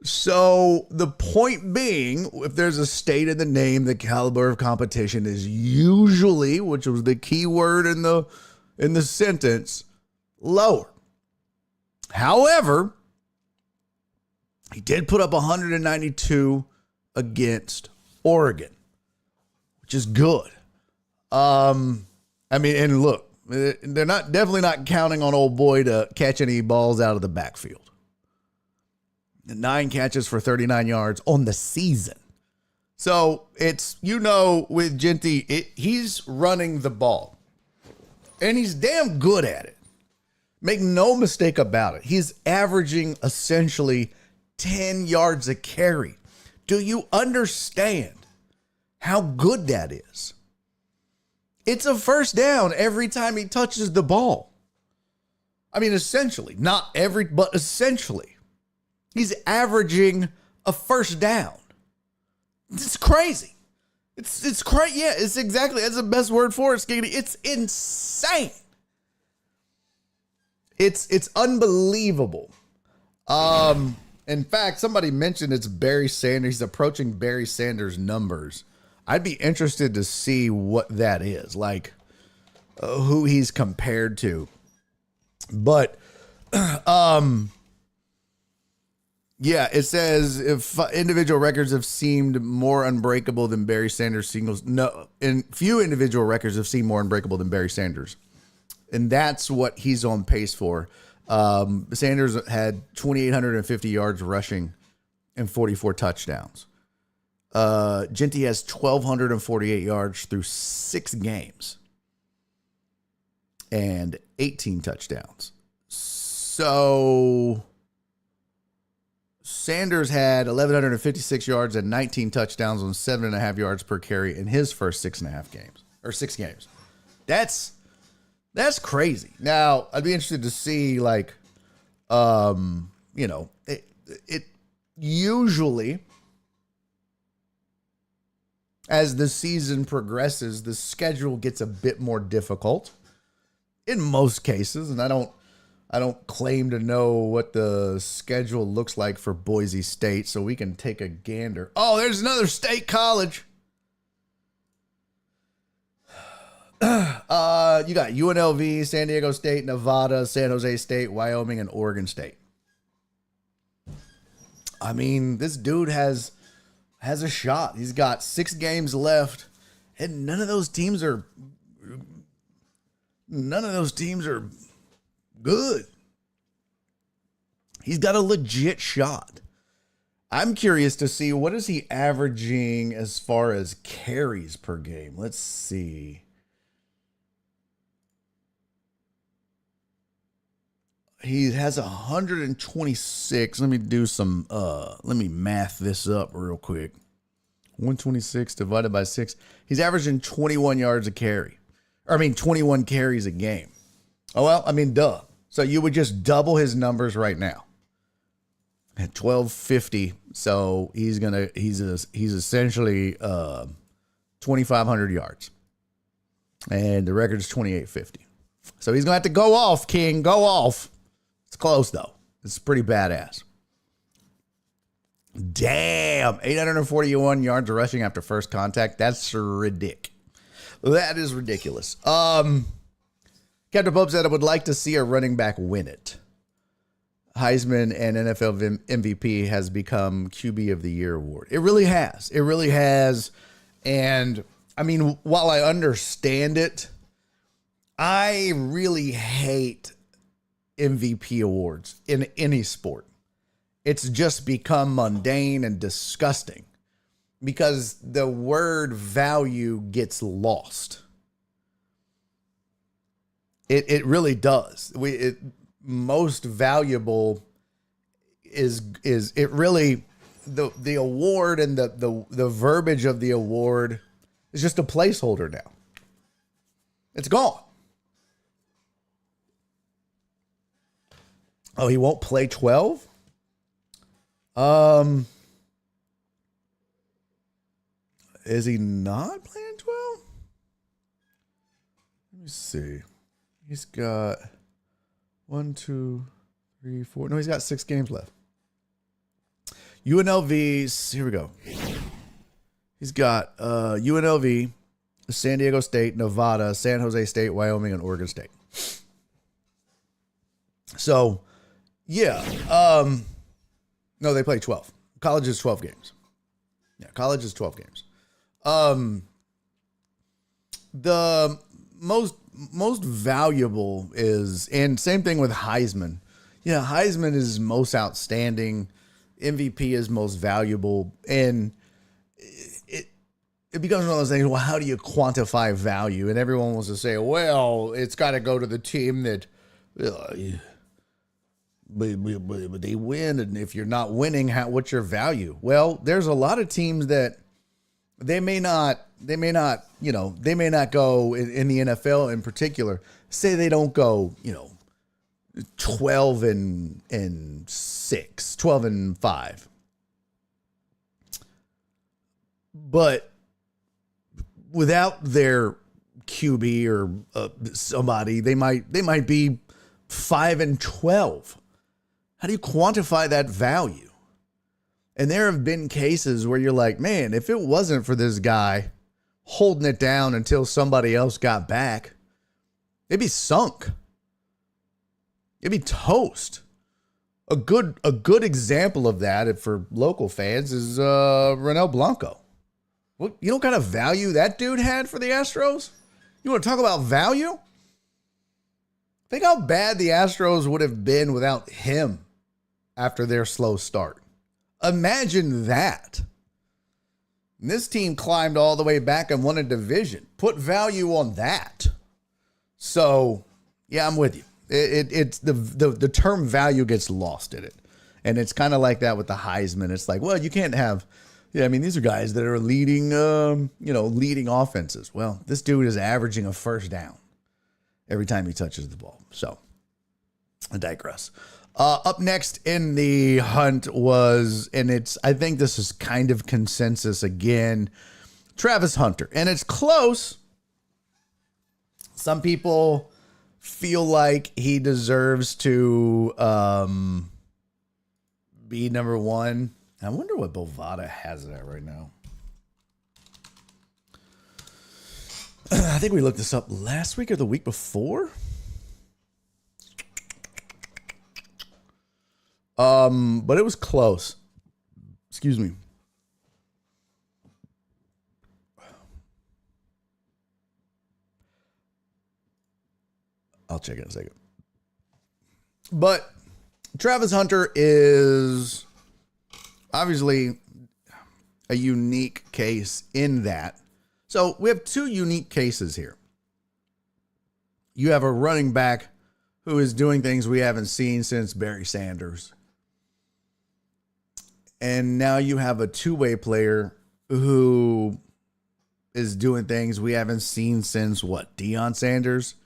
So the point being, if there's a state in the name, the caliber of competition is usually, which was the key word in the sentence, lower. However, he did put up 192 against Oregon, which is good. And look, they're definitely not counting on old boy to catch any balls out of the backfield. 9 catches for 39 yards on the season. So it's, with Genty, he's running the ball. And he's damn good at it. Make no mistake about it. He's averaging essentially 10 yards a carry. Do you understand how good that is? It's a first down every time he touches the ball. I mean, essentially, not every, but essentially. He's averaging a first down. It's crazy. It's crazy. Yeah, it's exactly, that's the best word for it, Skiggity. It's insane. It's unbelievable. In fact, somebody mentioned it's Barry Sanders. He's approaching Barry Sanders' numbers. I'd be interested to see what that is, like who he's compared to. But, yeah, it says if individual records have seemed more unbreakable than Barry Sanders singles. No, and few individual records have seemed more unbreakable than Barry Sanders. And that's what he's on pace for. Sanders had 2,850 yards rushing and 44 touchdowns. Genty has 1,248 yards through 6 games and 18 touchdowns. So Sanders had 1,156 yards and 19 touchdowns on 7.5 yards per carry in his first 6.5 games or 6 games. That's crazy. Now I'd be interested to see it usually, as the season progresses, the schedule gets a bit more difficult in most cases. And I don't claim to know what the schedule looks like for Boise State, so we can take a gander. Oh, there's another state college. You got UNLV, San Diego State, Nevada, San Jose State, Wyoming, and Oregon State. I mean, this dude has a shot. He's got 6 games left, and none of those teams are good. He's got a legit shot. I'm curious to see, what is he averaging as far as carries per game? Let's see. He has 126. Let me math this up real quick. 126 divided by 6. He's averaging 21 yards a carry. 21 carries a game. Oh, well, duh. So you would just double his numbers right now. At 1,250. So he's essentially 2,500 yards. And the record is 2,850. So he's going to have to go off, King. Go off. It's close, though. It's pretty badass. Damn. 841 yards of rushing after first contact. That's ridiculous. That is ridiculous. Captain Pope said, I would like to see a running back win it. Heisman and NFL MVP has become QB of the Year award. It really has. It really has. And, while I understand it, I really hate MVP awards in any sport. It's just become mundane and disgusting because the word value gets lost. It really does. Most valuable is it really the award and the verbiage of the award is just a placeholder now. It's gone. Oh, he won't play 12? Is he not playing 12? Let me see. He's got 1, 2, 3, 4. No, he's got 6 games left. UNLV, here we go. He's got UNLV, San Diego State, Nevada, San Jose State, Wyoming, and Oregon State. So, yeah. No, they play 12. College is 12 games. Yeah, college is 12 games. The most valuable is, and same thing with Heisman. Yeah, Heisman is most outstanding. MVP is most valuable. And it becomes one of those things, well, how do you quantify value? And everyone wants to say, well, it's got to go to the team that, but they win. And if you're not winning, what's your value? Well, there's a lot of teams that they may not go in the NFL in particular. Say they don't go, 12-6, 12-5. But without their QB or somebody, they might be 5-12. How do you quantify that value? And there have been cases where you're like, man, if it wasn't for this guy holding it down until somebody else got back, it'd be sunk. It'd be toast. A good example of that for local fans is Renel Blanco. What, you know what kind of value that dude had for the Astros? You want to talk about value? Think how bad the Astros would have been without him after their slow start. Imagine that. And this team climbed all the way back and won a division. Put value on that. So, yeah, I'm with you. It's the term value gets lost in it. And it's kind of like that with the Heisman. It's like, well, you can't have, these are guys that are leading, leading offenses. Well, this dude is averaging a first down every time he touches the ball. So, I digress. Up next in the hunt was, and I think this is kind of consensus again, Travis Hunter. And it's close. Some people feel like he deserves to be number one. I wonder what Bovada has at right now. I think we looked this up last week or the week before. But it was close. Excuse me. I'll check it in a second. But Travis Hunter is obviously a unique case in that. So we have two unique cases here. You have a running back who is doing things we haven't seen since Barry Sanders. And now you have a two-way player who is doing things we haven't seen since what? Deion Sanders?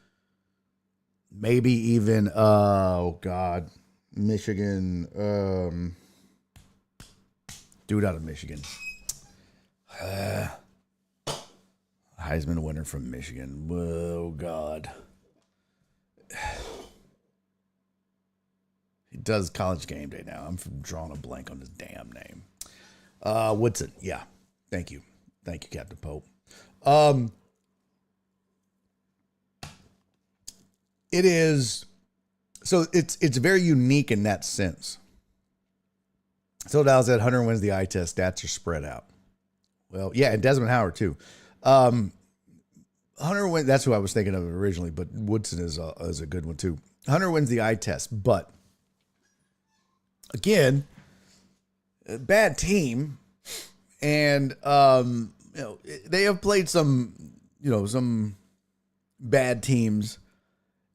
Maybe even, Michigan. Dude out of Michigan. Heisman winner from Michigan. Oh, God. He does College Game Day now. I'm drawing a blank on his damn name. Woodson. Yeah. Thank you. Thank you, Captain Pope. It is. So it's very unique in that sense. So Dow said Hunter wins the eye test. Stats are spread out. Well, yeah, and Desmond Howard too. Hunter wins. That's who I was thinking of originally, but Woodson is a good one too. Hunter wins the eye test, but again, a bad team, and they have played some bad teams.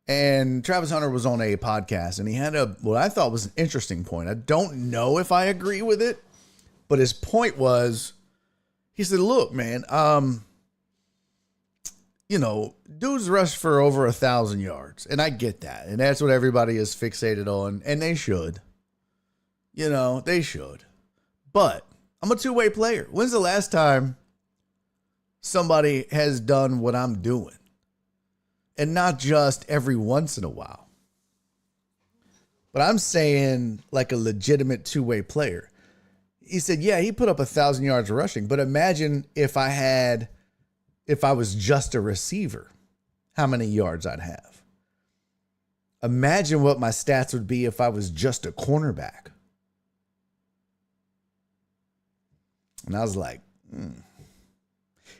And Travis Hunter was on a podcast, and he had what I thought was an interesting point. I don't know if I agree with it, but his point was, he said, "Look, man, dudes rush for over 1,000 yards, and I get that, and that's what everybody is fixated on, and they should. They should. But I'm a two-way player. When's the last time somebody has done what I'm doing? And not just every once in a while. But I'm saying like a legitimate two-way player." He said, yeah, he put up 1,000 yards rushing, but imagine if I was just a receiver, how many yards I'd have. Imagine what my stats would be if I was just a cornerback. And I was like,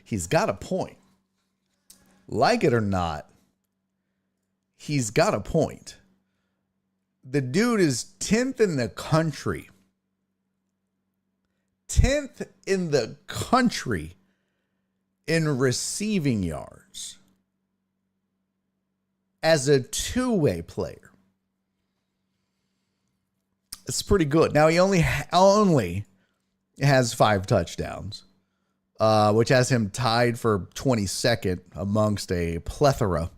he's got a point. Like it or not, he's got a point. The dude is 10th in the country. 10th in the country in receiving yards as a two-way player. It's pretty good. Now, he only has 5 touchdowns, which has him tied for 22nd amongst a plethora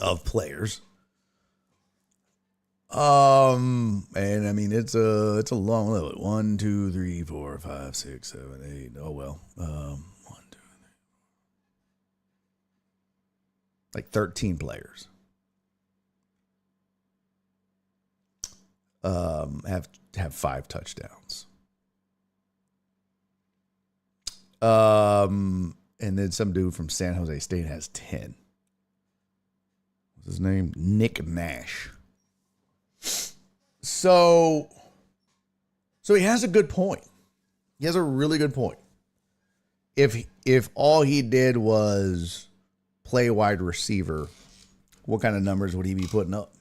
of players. And I mean, it's a long list. 1, 2, 3, 4, 5, 6, 7, 8. Oh, well, 1, 2, 3. Like 13 players have 5 touchdowns. And then some dude from San Jose State has 10. What's his name? Nick Nash. So he has a good point. He has a really good point. If all he did was play wide receiver, what kind of numbers would he be putting up?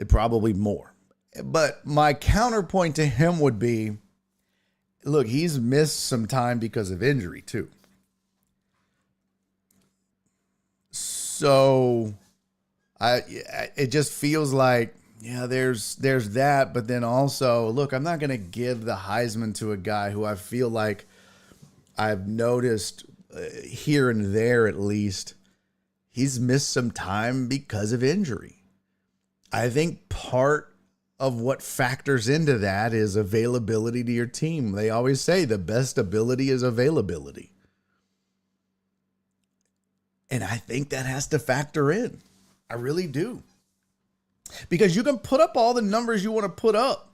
Probably more. But my counterpoint to him would be, look, he's missed some time because of injury too. So it just feels like, yeah, there's that, but then also, look, I'm not going to give the Heisman to a guy who I feel like I've noticed here and there at least, he's missed some time because of injury. I think part of what factors into that is availability to your team. They always say the best ability is availability. And I think that has to factor in. I really do. Because you can put up all the numbers you want to put up.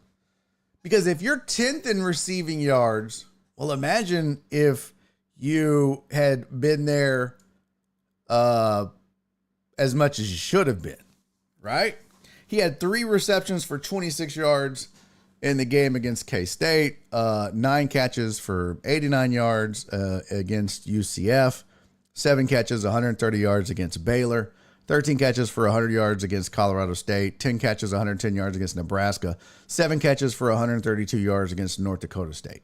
Because if you're 10th in receiving yards, well, imagine if you had been there as much as you should have been, right? He had 3 receptions for 26 yards in the game against K-State, 9 catches for 89 yards against UCF, 7 catches, 130 yards against Baylor, 13 catches for 100 yards against Colorado State, 10 catches, 110 yards against Nebraska, 7 catches for 132 yards against North Dakota State.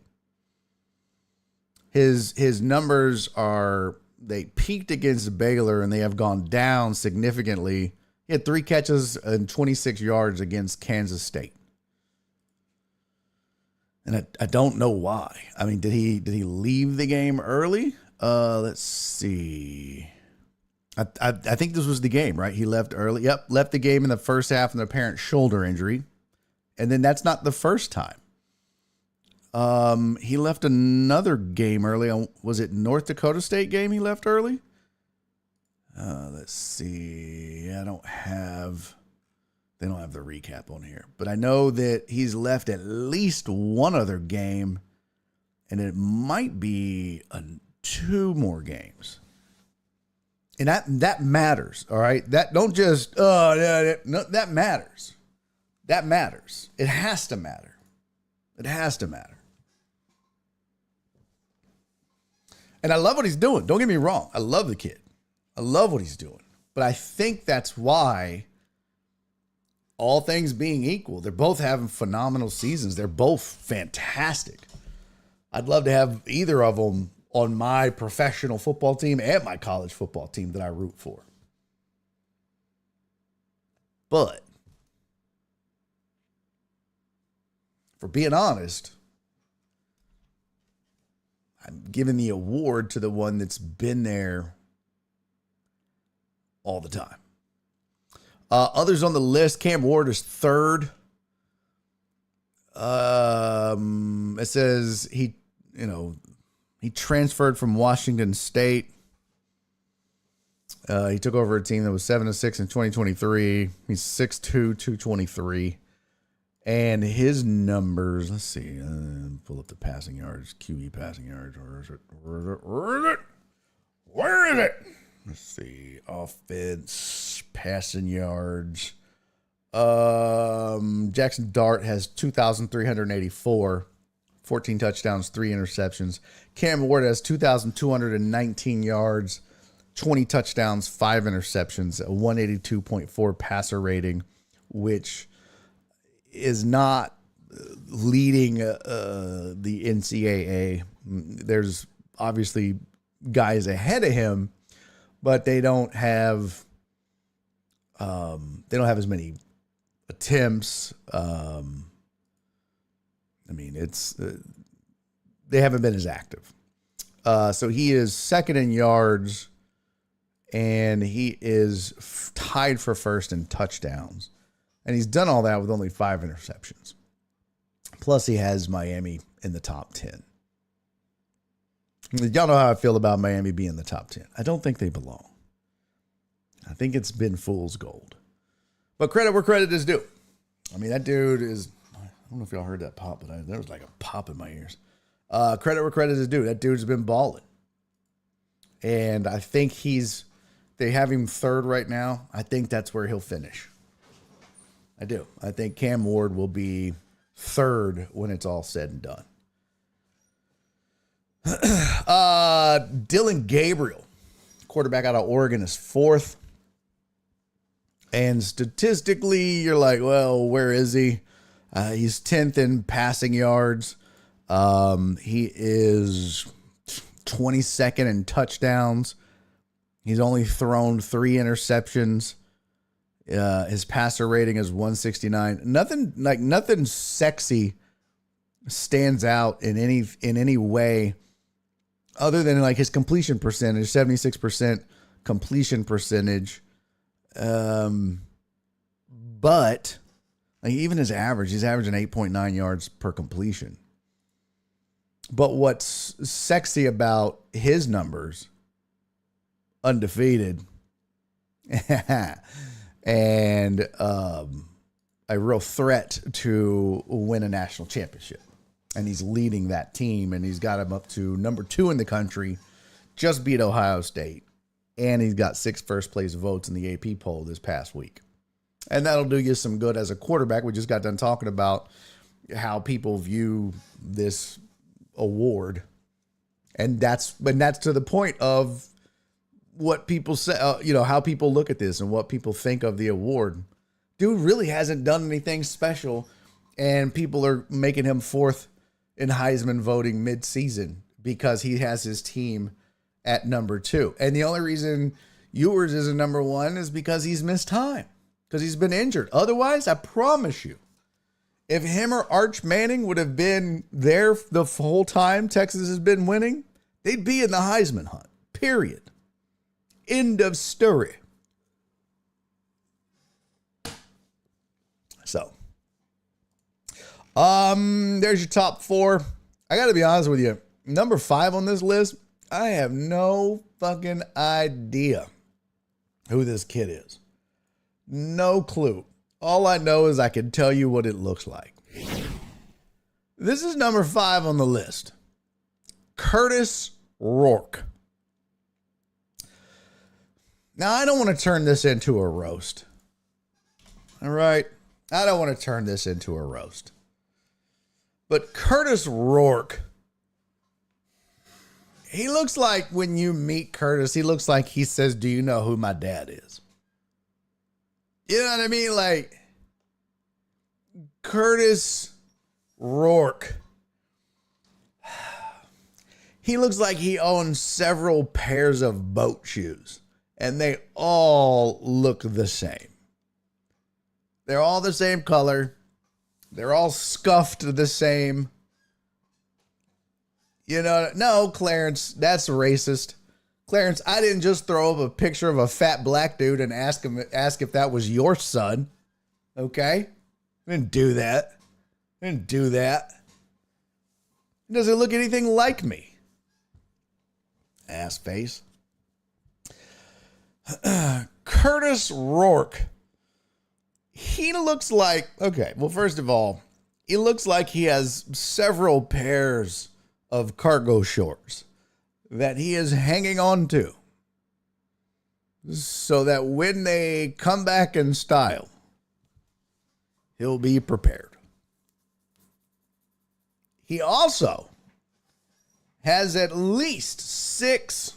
His numbers they peaked against Baylor and they have gone down significantly. He had 3 catches and 26 yards against Kansas State. And I don't know why. I mean, did he leave the game early? Let's see. I think this was the game, right? He left early. Yep, left the game in the first half in an apparent shoulder injury. And then that's not the first time. He left another game early. Was it North Dakota State game he left early? Let's see. They don't have the recap on here. But I know that he's left at least one other game, and it might be 2 more games. And that matters, all right? That don't just, no, that matters. That matters. It has to matter. It has to matter. And I love what he's doing. Don't get me wrong. I love the kid. I love what he's doing. But I think that's why, all things being equal, they're both having phenomenal seasons. They're both fantastic. I'd love to have either of them on my professional football team and my college football team that I root for. But for being honest, I'm giving the award to the one that's been there all the time. Others on the list, Cam Ward is third. It says he transferred from Washington State. He took over a team that was 7-6 in 2023. He's 6'2", 223. And his numbers, let's see, pull up the passing yards, QB passing yards. Where is it? Where is it? Let's see, offense, passing yards. Jackson Dart has 2,384, 14 touchdowns, 3 interceptions. Cam Ward has 2,219 yards, 20 touchdowns, 5 interceptions, a 182.4 passer rating, which is not leading the NCAA. There's obviously guys ahead of him, but they don't have as many attempts. They haven't been as active. So he is second in yards, and he is tied for first in touchdowns. And he's done all that with only 5 interceptions. Plus, he has Miami in the top 10. Y'all know how I feel about Miami being in the top 10. I don't think they belong. I think it's been fool's gold. But credit where credit is due. I mean, that dude is... I don't know if y'all heard that pop, but there was like a pop in my ears. Credit where credit is due. That dude's been balling. And I think they have him third right now. I think that's where he'll finish. I do. I think Cam Ward will be third when it's all said and done. Dylan Gabriel, quarterback out of Oregon, is fourth. And statistically, you're like, well, where is he? He's 10th in passing yards. He is 22nd in touchdowns. He's only thrown 3 interceptions. His passer rating is 169. Nothing sexy stands out in any way other than like his completion percentage, 76% completion percentage. But like even his average, he's averaging 8.9 yards per completion. But what's sexy about his numbers, undefeated, and a real threat to win a national championship. And he's leading that team, and he's got him up to number 2 in the country, just beat Ohio State. And he's got 6 first-place votes in the AP poll this past week. And that'll do you some good as a quarterback. We just got done talking about how people view this award. And that's to the point of what people say, how people look at this and what people think of the award. Dude really hasn't done anything special, and people are making him 4th in Heisman voting mid-season because he has his team at number 2. And the only reason Ewers is a number 1 is because he's missed time, because he's been injured. Otherwise, I promise you, if him or Arch Manning would have been there the whole time Texas has been winning, they'd be in the Heisman hunt, period. End of story. So, there's your top 4. I got to be honest with you. Number 5 on this list, I have no fucking idea who this kid is. No clue. All I know is I can tell you what it looks like. This is number 5 on the list. Curtis Rourke. Now, I don't want to turn this into a roast. All right? I don't want to turn this into a roast. But Curtis Rourke He looks like when you meet Curtis, he looks like he says, "Do you know who my dad is?" You know what I mean? Like Curtis Rourke. He looks like he owns several pairs of boat shoes, and they all look the same. They're all the same color. They're all scuffed the same. You know, no, Clarence, that's racist. Clarence, I didn't just throw up a picture of a fat black dude and ask if that was your son. Okay? I didn't do that. He doesn't look anything like me. Ass face. Curtis Rourke. He looks like, okay, well, first of all, he looks like he has several pairs of cargo shorts that he is hanging on to so that when they come back in style, he'll be prepared. He also has at least 6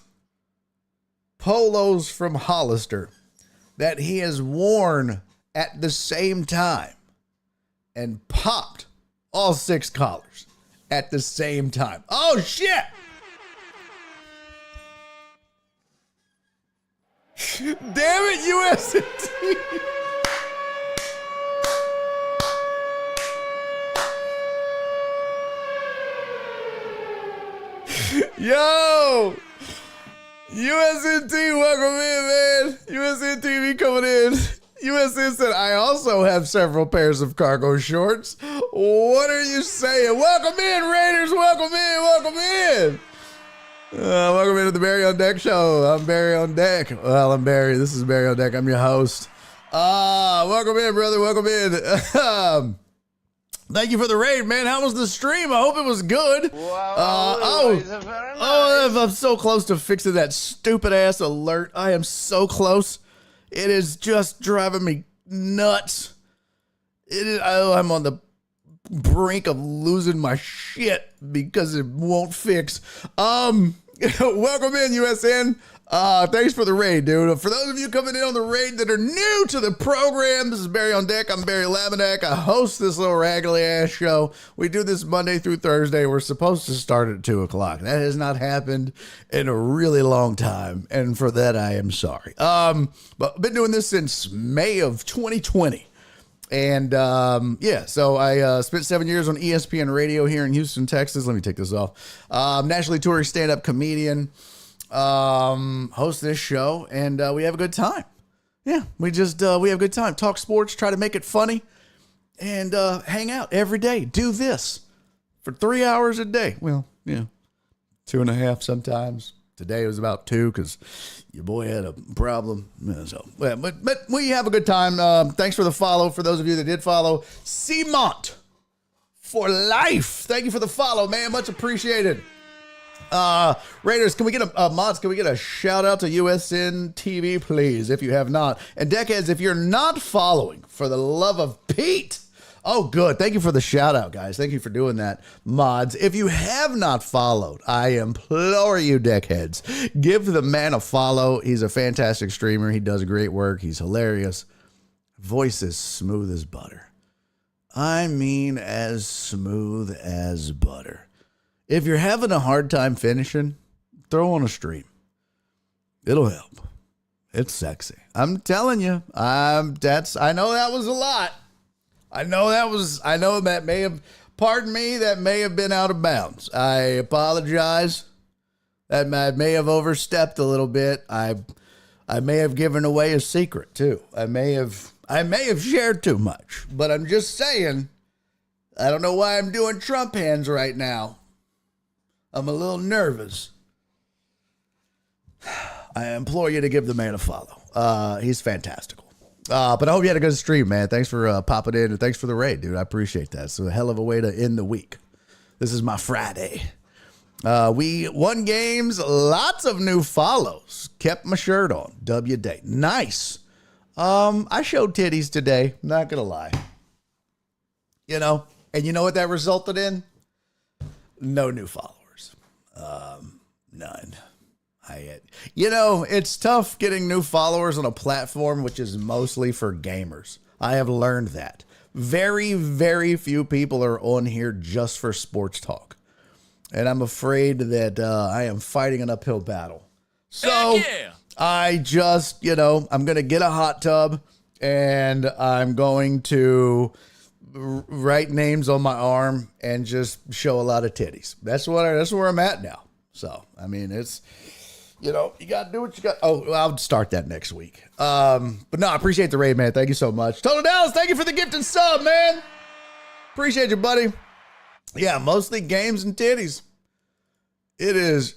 polos from Hollister that he has worn at the same time and popped all 6 collars at the same time. Oh, shit! Damn it, UST! Yo! USNT, welcome in, man. USNTV coming in. USN said, I also have several pairs of cargo shorts. What are you saying? Welcome in, Raiders. Welcome in. Welcome into the Barry on Deck show. I'm Barry on Deck. Well, I'm Barry. This is Barry on Deck. I'm your host. Welcome in, brother. Welcome in. Thank you for the raid, man. How was the stream? I hope it was good. I'm so close to fixing that stupid ass alert. I am so close. It is just driving me nuts. I'm on the brink of losing my shit because it won't fix. Welcome in, USN. Thanks for the raid, dude. For those of you coming in on the raid that are new to the program, this is Barry on Deck. I'm Barry Laminack. I host this little raggedy ass show. We do this Monday through Thursday. We're supposed to start at 2 o'clock. That has not happened in a really long time, and for that I am sorry. But I've been doing this since May of 2020. And so I spent 7 years on ESPN radio here in Houston, Texas. Let me take this off. Nationally touring stand-up comedian. Host this show, and we have a good time. Yeah, we have a good time. Talk sports, try to make it funny, and hang out every day. Do this for 3 hours a day. Well, 2.5 sometimes. Today was about 2 because your boy had a problem. But we have a good time. Thanks for the follow. For those of you that did follow, Cmont for life. Thank you for the follow, man. Much appreciated. Raiders, can we get mods? Can we get a shout out to USN TV, please, if you have not? And Deckheads, if you're not following, for the love of Pete. Oh, good. Thank you for the shout out, guys. Thank you for doing that, mods. If you have not followed, I implore you, Deckheads, give the man a follow. He's a fantastic streamer. He does great work. He's hilarious. Voice is smooth as butter. I mean, as smooth as butter. If you're having a hard time finishing, throw on a stream. It'll help. It's sexy. I'm telling you. I know that was a lot. I know that may have, pardon me, that may have been out of bounds. I apologize. I may have overstepped a little bit. I may have given away a secret too. I may have shared too much, but I'm just saying, I don't know why I'm doing Trump hands right now. I'm a little nervous. I implore you to give the man a follow. He's fantastical. But I hope you had a good stream, man. Thanks for popping in, and thanks for the raid, dude. I appreciate that. It's a hell of a way to end the week. This is my Friday. We won games, lots of new follows. Kept my shirt on. W day. Nice. I showed titties today. Not gonna lie. And you know what that resulted in? No new followers. None. It's tough getting new followers on a platform which is mostly for gamers. I have learned that. Very, very few people are on here just for sports talk. And I'm afraid that I am fighting an uphill battle. So yeah. I just, I'm going to get a hot tub and I'm going to write names on my arm and just show a lot of titties. That's where I'm at now. So, I mean, it's, you got to do what you got. Oh, I'll start that next week. But no, I appreciate the raid, man. Thank you so much. Total Dallas, thank you for the gift and sub, man. Appreciate you, buddy. Yeah, mostly games and titties. It is.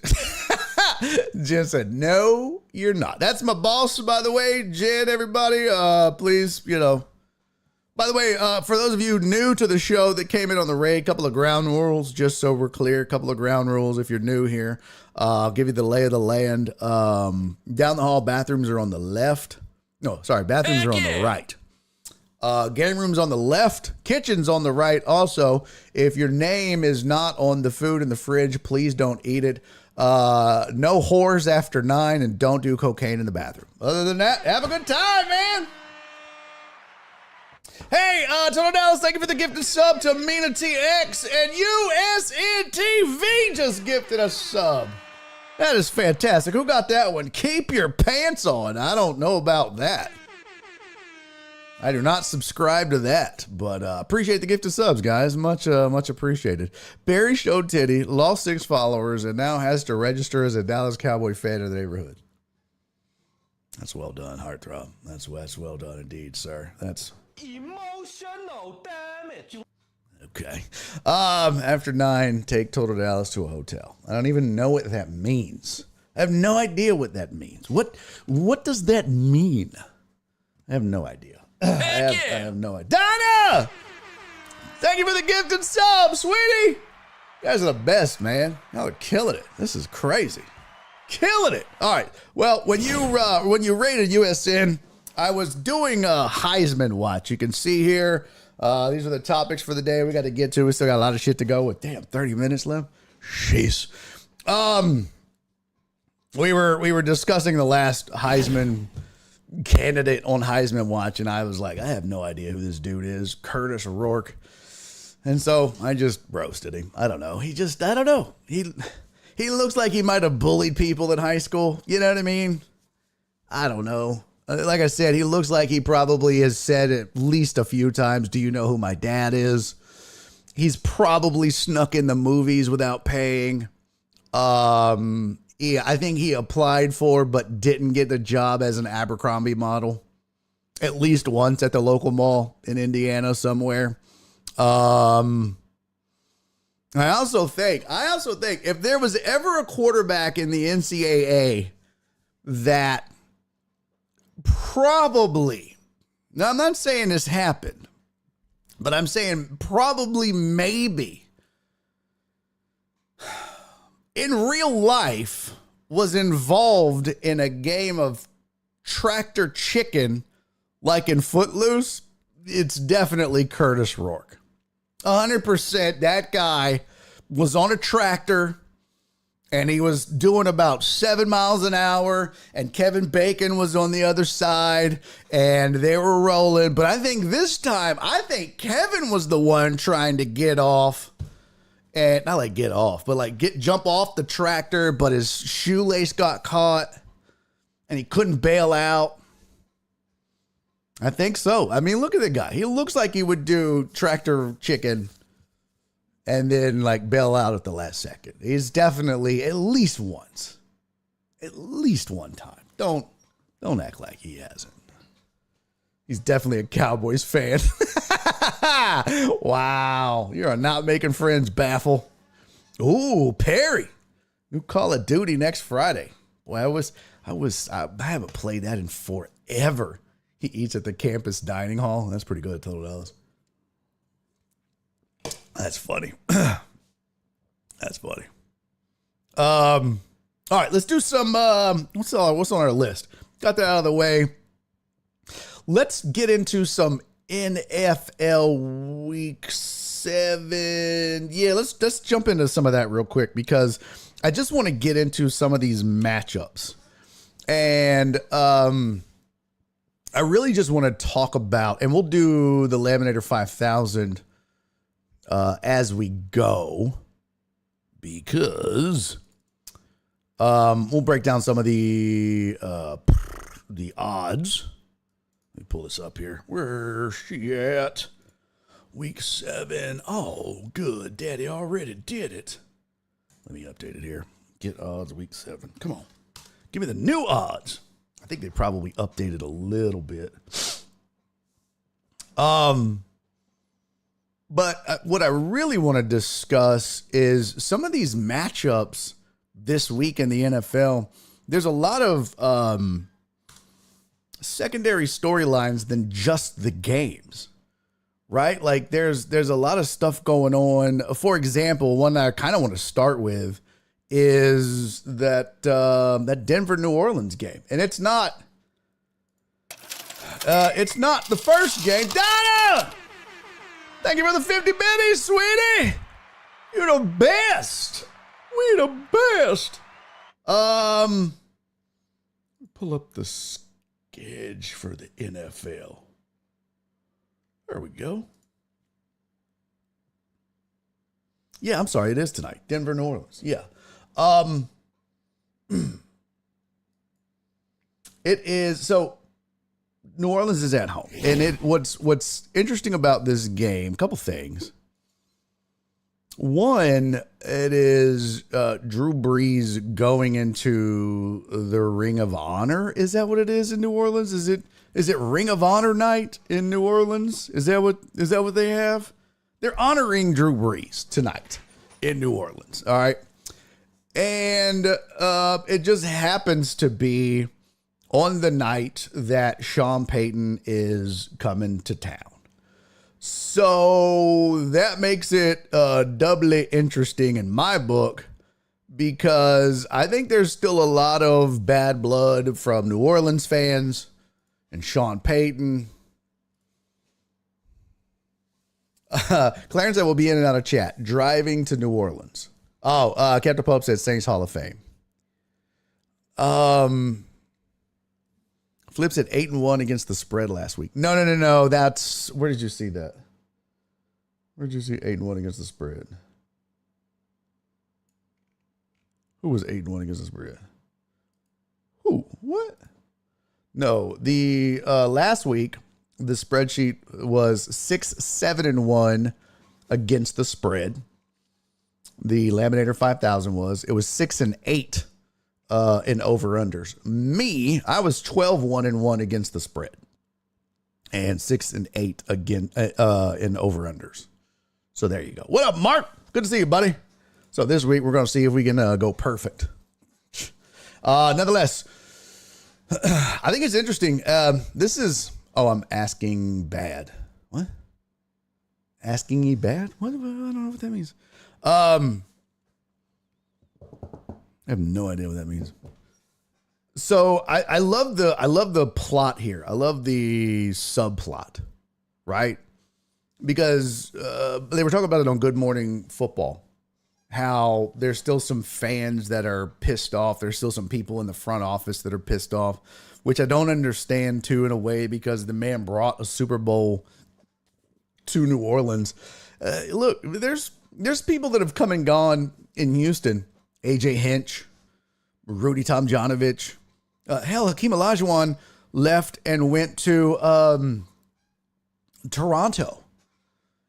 Jen said, no, you're not. That's my boss, by the way. Jen, everybody, please, By the way, for those of you new to the show that came in on the raid, a couple of ground rules, just so we're clear, a couple of ground rules if you're new here. I'll give you the lay of the land. Down the hall, bathrooms are on the left. No, sorry, bathrooms are on the right. Game room's on the left. Kitchen's on the right. Also, if your name is not on the food in the fridge, please don't eat it. No whores after 9, and don't do cocaine in the bathroom. Other than that, have a good time, man. Hey, Total Dallas, thank you for the gifted sub to Mina TX, and USNTV just gifted a sub. That is fantastic. Who got that one? Keep your pants on. I don't know about that. I do not subscribe to that, but appreciate the gift of subs, guys. Much appreciated. Barry showed titty, lost 6 followers, and now has to register as a Dallas Cowboy fan in the neighborhood. That's well done, Heartthrob. That's well done indeed, sir. That's emotional damage. okay. After 9, take Total Dallas to a hotel. I don't even know what that means. I have no idea what that means. What does that mean? I have no idea. I have no idea. Donna! Thank you for the gift and sub, sweetie! You guys are the best, man. Y'all are killing it. This is crazy. Killing it. All right. Well, when you rated USN, I was doing a Heisman watch. You can see here, these are the topics for the day we got to get to. We still got a lot of shit to go with. Damn, 30 minutes left. Jeez. We were discussing the last Heisman candidate on Heisman watch, and I was like, I have no idea who this dude is, Curtis Rourke. And so I just roasted him. I don't know. I don't know. He looks like he might have bullied people in high school. You know what I mean? I don't know. Like I said, he looks like he probably has said at least a few times, do you know who my dad is? He's probably snuck in the movies without paying. Yeah, I think he applied for but didn't get the job as an Abercrombie model. At least once at the local mall in Indiana somewhere. I also think if there was ever a quarterback in the NCAA that probably, now I'm not saying this happened, but I'm saying probably maybe in real life was involved in a game of tractor chicken like in Footloose, it's definitely Curtis Rourke. 100% that guy was on a tractor and he was doing about 7 miles an hour and Kevin Bacon was on the other side and they were rolling. But I think this time, Kevin was the one trying to get off. And not like get off, but like jump off the tractor, but his shoelace got caught and he couldn't bail out. I think so. I mean, look at the guy. He looks like he would do tractor chicken and then like bail out at the last second. He's definitely at least one time. Don't act like he hasn't. He's definitely a Cowboys fan. Wow. You're a not making friends baffle. Ooh, Perry. New Call of Duty next Friday. Well, I haven't played that in forever. He eats at the campus dining hall. That's pretty good at Total Dallas. That's funny. That's funny. All right, let's do some, what's on our list? Got that out of the way. Let's get into some NFL Week 7. Yeah, let's jump into some of that real quick because I just want to get into some of these matchups. And I really just want to talk about, and we'll do the Laminator 5000 as we go, because we'll break down some of the odds. Let me pull this up here. Where's she at? Week 7. Oh, good. Daddy already did it. Let me update it here. Get odds week 7. Come on. Give me the new odds. I think they probably updated a little bit. But what I really want to discuss is some of these matchups this week in the NFL. There's a lot of secondary storylines than just the games, right? Like there's a lot of stuff going on. For example, one that I kind of want to start with is that Denver New Orleans game, and it's not the first game. Donna, thank you for the 50 biddies, sweetie. You're the best. We're the best. Pull up the sketch for the NFL. There we go. Yeah, I'm sorry. It is tonight. Denver, New Orleans. Yeah. It is. So New Orleans is at home, and what's interesting about this game, a couple things. One, it is Drew Brees going into the Ring of Honor. Is that what it is in New Orleans? Is it Ring of Honor night in New Orleans? Is that what they have? They're honoring Drew Brees tonight in New Orleans. All right. And it just happens to be on the night that Sean Payton is coming to town. So that makes it doubly interesting in my book, because I think there's still a lot of bad blood from New Orleans fans and Sean Payton. Clarence, I will be in and out of chat. Driving to New Orleans. Oh, Captain Pope said Saints Hall of Fame. Flip said 8-1 against the spread last week. No. That's, where did you see that? Where did you see 8-1 against the spread? Who was 8-1 against the spread? Who? What? No, the last week the spreadsheet was 6-7-1 against the spread. The Laminator 5000 was. It was 6-8 in over-unders. Me, I was 12-1-1 against the spread. And 6-8 again in over-unders. So there you go. What up, Mark? Good to see you, buddy. So this week we're going to see if we can go perfect. Nonetheless, I think it's interesting. This is... Oh, I'm asking bad. What? Asking ye bad? What? I don't know what that means. I have no idea what that means. So I love the plot here. I love the subplot, right? Because they were talking about it on Good Morning Football, how there's still some fans that are pissed off. There's still some people in the front office that are pissed off, which I don't understand too, in a way, because the man brought a Super Bowl to New Orleans. Look, there's people that have come and gone in Houston. AJ Hinch, Rudy Tomjanovich, hell, Hakeem Olajuwon left and went to Toronto.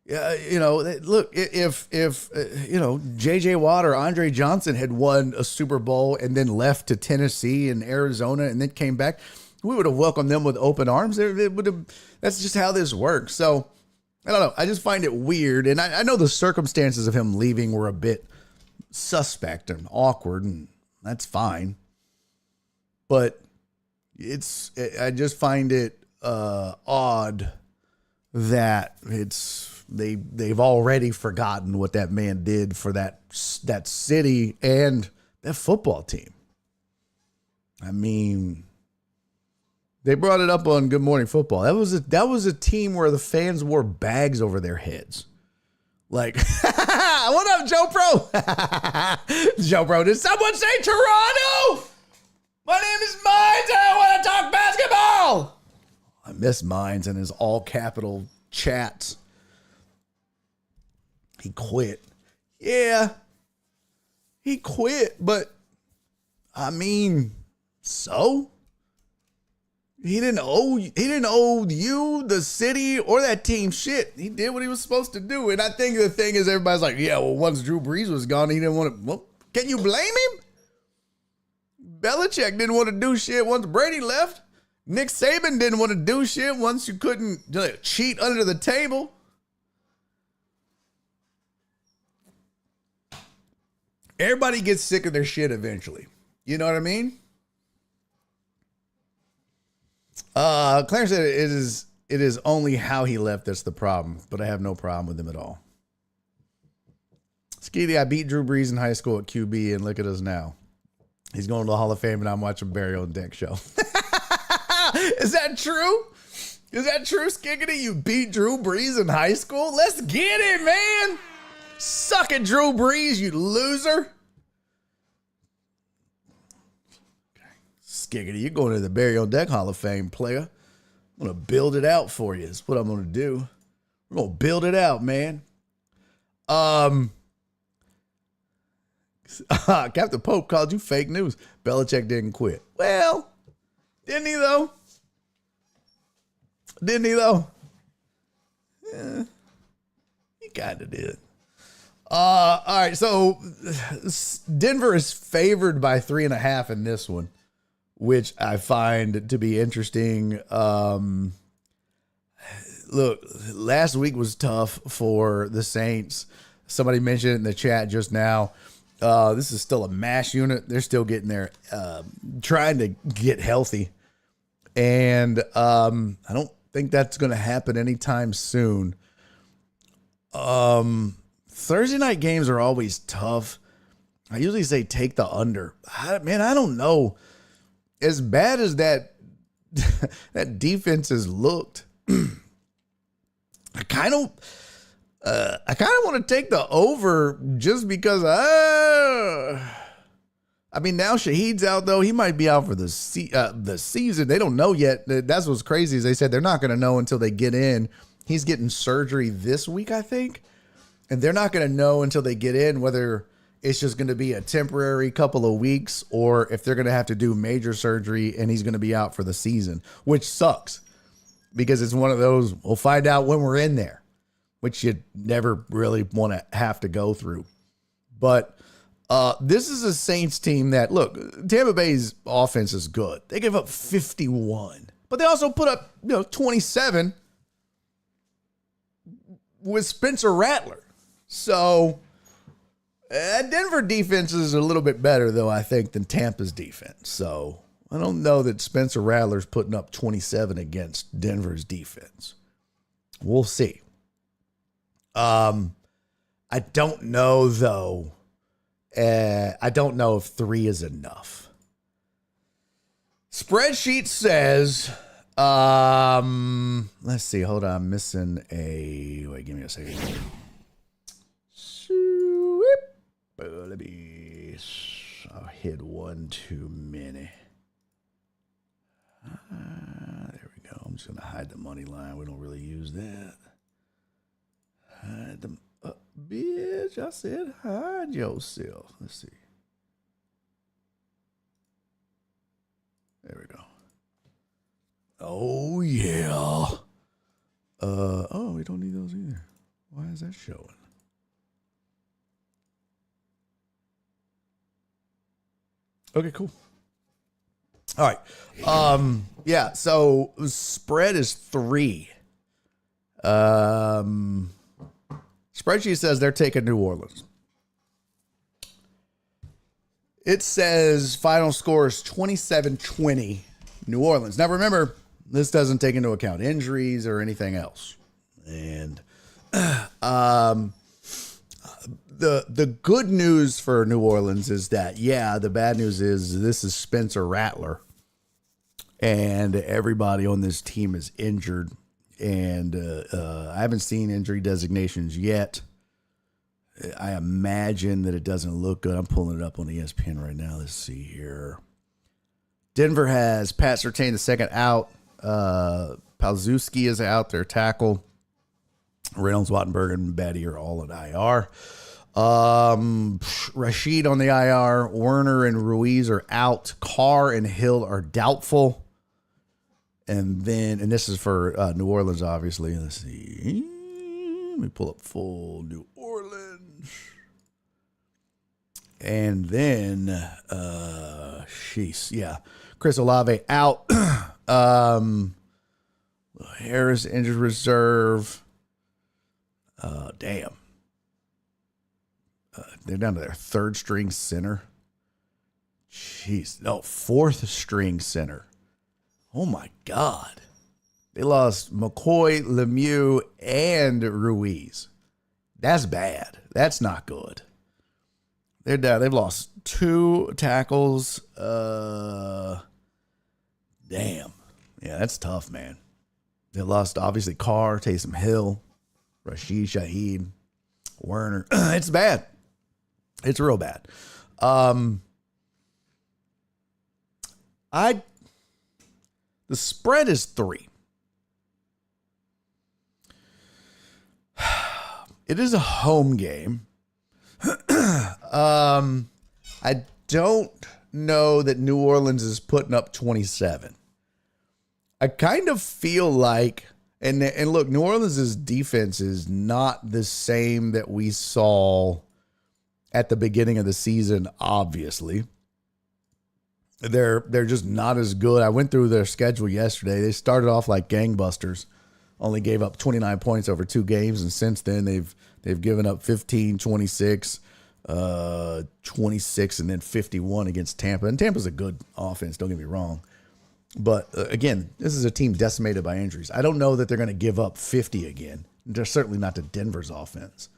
Look, if JJ Watt or Andre Johnson had won a Super Bowl and then left to Tennessee and Arizona and then came back, we would have welcomed them with open arms. That's just how this works. So I don't know. I just find it weird. And I know the circumstances of him leaving were a bit suspect and awkward, and that's fine. But I just find it odd that they've already forgotten what that man did for that city and that football team. I mean, they brought it up on Good Morning Football. That was a team where the fans wore bags over their heads. Like, what up, Joe Pro? Joe Pro, did someone say Toronto? My name is Mines and I want to talk basketball. I miss Mines and his all capital chats. He quit. Yeah, he quit, but I mean, so? He didn't owe you, the city, or that team shit. He did what he was supposed to do. And I think the thing is, everybody's like, yeah, well, once Drew Brees was gone, he didn't want to. Well, can you blame him? Belichick didn't want to do shit once Brady left. Nick Saban didn't want to do shit once you couldn't cheat under the table. Everybody gets sick of their shit eventually. You know what I mean? Clarence said it is only how he left that's the problem, but I have no problem with him at all. Skeety, I beat Drew Brees in high school at QB, and look at us now. He's going to the Hall of Fame, and I'm watching Barry on Deck show. Is that true? Is that true, Skiggity? You beat Drew Brees in high school? Let's get it, man. Suck it, Drew Brees, you loser. Skiggity, you're going to the Barry on Deck Hall of Fame, player. I'm going to build it out for you. That's what I'm going to do. We're going to build it out, man. Captain Pope called you fake news. Belichick didn't quit. Well, didn't he, though? Didn't he, though? Yeah, he kind of did. All right, so Denver is favored by 3.5 in this one, which I find to be interesting. Look, last week was tough for the Saints. Somebody mentioned it in the chat just now. This is still a mash unit. They're still getting there, trying to get healthy. And I don't think that's going to happen anytime soon. Thursday night games are always tough. I usually say take the under. I don't know. As bad as that defense has looked, I kind of want to take the over just because. Now Shaheed's out though. He might be out for the season. They don't know yet. That's what's crazy is they said they're not going to know until they get in. He's getting surgery this week, I think, and they're not going to know until they get in whether it's just going to be a temporary couple of weeks or if they're going to have to do major surgery and he's going to be out for the season, which sucks because it's one of those, we'll find out when we're in there, which you never really want to have to go through. But this is a Saints team that, look, Tampa Bay's offense is good. They gave up 51, but they also put up 27 with Spencer Rattler. So Denver defense is a little bit better, though, I think, than Tampa's defense. So I don't know that Spencer Rattler's putting up 27 against Denver's defense. We'll see. I don't know, though. I don't know if 3 is enough. Spreadsheet says, let's see. Hold on. I'm missing a, wait, give me a second. I'll hit one too many. There we go. I'm just going to hide the money line. We don't really use that. Hide them up, bitch. I said hide yourself. Let's see. There we go. Oh, yeah. Oh, we don't need those either. Why is that showing? Okay, cool. All right. Yeah, so spread is 3. Spreadsheet says they're taking New Orleans. It says final score is 27-20 New Orleans. Now remember, this doesn't take into account injuries or anything else. And the good news for New Orleans is that, yeah, the bad news is this is Spencer Rattler. And everybody on this team is injured. And I haven't seen injury designations yet. I imagine that it doesn't look good. I'm pulling it up on ESPN right now. Let's see here. Denver has Pat Surtain the second out. Palzewski is out, their tackle. Reynolds, Wattenberg, and Batty are all at IR. Rashid on the IR. Werner and Ruiz are out. Carr and Hill are doubtful. And this is for New Orleans, obviously. Let's see. Let me pull up full New Orleans. And then, Chris Olave out. Harris injured reserve. Damn. They're down to their third string center. Jeez. No, fourth string center. Oh, my God. They lost McCoy, Lemieux, and Ruiz. That's bad. That's not good. They're down. They've lost 2 tackles. Damn. Yeah, that's tough, man. They lost, obviously, Carr, Taysom Hill, Rashid Shaheed, Werner. It's bad. It's real bad. The spread is 3. It is a home game. I don't know that New Orleans is putting up 27. I kind of feel like, and look, New Orleans' defense is not the same that we saw at the beginning of the season, obviously. They're just not as good. I went through their schedule yesterday. They started off like gangbusters, only gave up 29 points over 2 games, and since then they've given up 15, 26, 26, and then 51 against Tampa. And Tampa's a good offense, don't get me wrong. But again, this is a team decimated by injuries. I don't know that they're going to give up 50 again. They're certainly not to Denver's offense.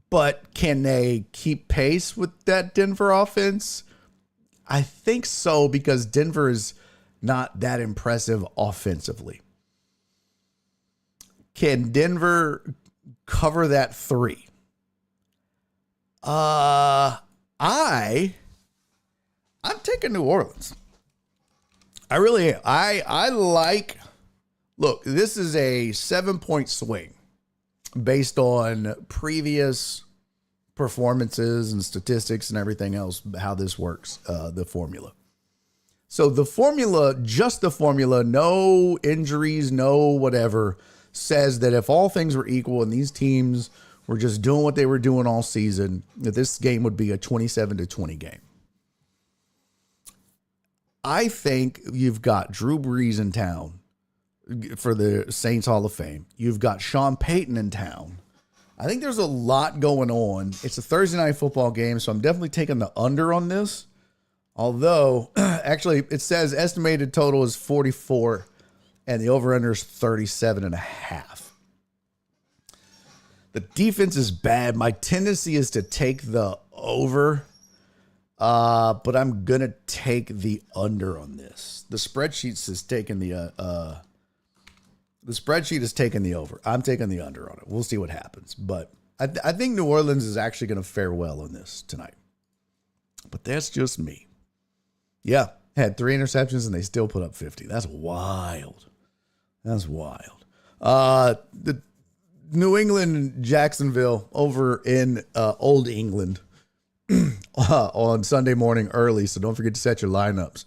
But can they keep pace with that Denver offense? I think so, because Denver is not that impressive offensively. Can Denver cover that 3? I'm taking New Orleans. I really am. I like, look, this is a 7-point swing based on previous performances and statistics and everything else, how this works, the formula. So the formula, just the formula, no injuries, no whatever, says that if all things were equal and these teams were just doing what they were doing all season, that this game would be a 27-20 game. I think you've got Drew Brees in town for the Saints Hall of Fame. You've got Sean Payton in town. I think there's a lot going on. It's a Thursday night football game, so I'm definitely taking the under on this. Although, actually, it says estimated total is 44, and the over-under is 37.5. The defense is bad. My tendency is to take the over, but I'm going to take the under on this. The spreadsheet is taking the spreadsheet is taking the over. I'm taking the under on it. We'll see what happens. But I think New Orleans is actually going to fare well on this tonight. But that's just me. Yeah, had 3 interceptions and they still put up 50. That's wild. That's wild. The New England, Jacksonville over in Old England on Sunday morning early. So don't forget to set your lineups.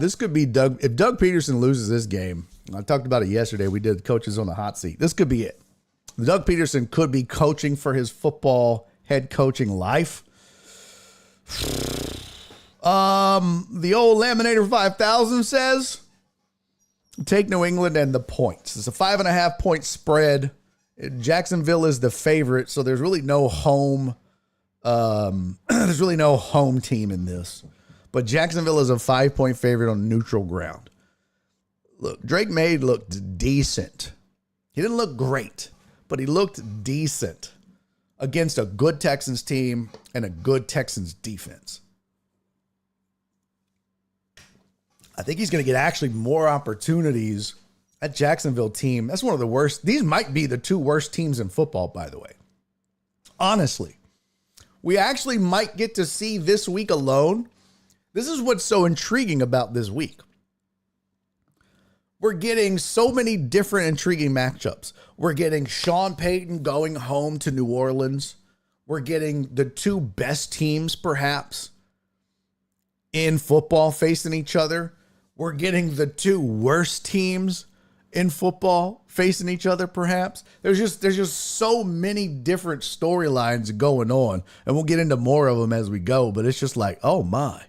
This could be Doug. If Doug Peterson loses this game, I talked about it yesterday. We did coaches on the hot seat. This could be it. Doug Peterson could be coaching for his football head coaching life. The old Laminator 5000 says take New England and the points. It's a 5.5 point spread. Jacksonville is the favorite, so there's really no home. There's really no home team in this. But Jacksonville is a 5-point favorite on neutral ground. Look, Drake May looked decent. He didn't look great, but he looked decent against a good Texans team and a good Texans defense. I think he's going to get actually more opportunities. That Jacksonville team, that's one of the worst. These might be the 2 worst teams in football, by the way. Honestly, we actually might get to see this week alone. This is what's so intriguing about this week. We're getting so many different intriguing matchups. We're getting Sean Payton going home to New Orleans. We're getting the two best teams, perhaps, in football facing each other. We're getting the two worst teams in football facing each other, perhaps. There's just so many different storylines going on, and we'll get into more of them as we go, but it's just like, oh my,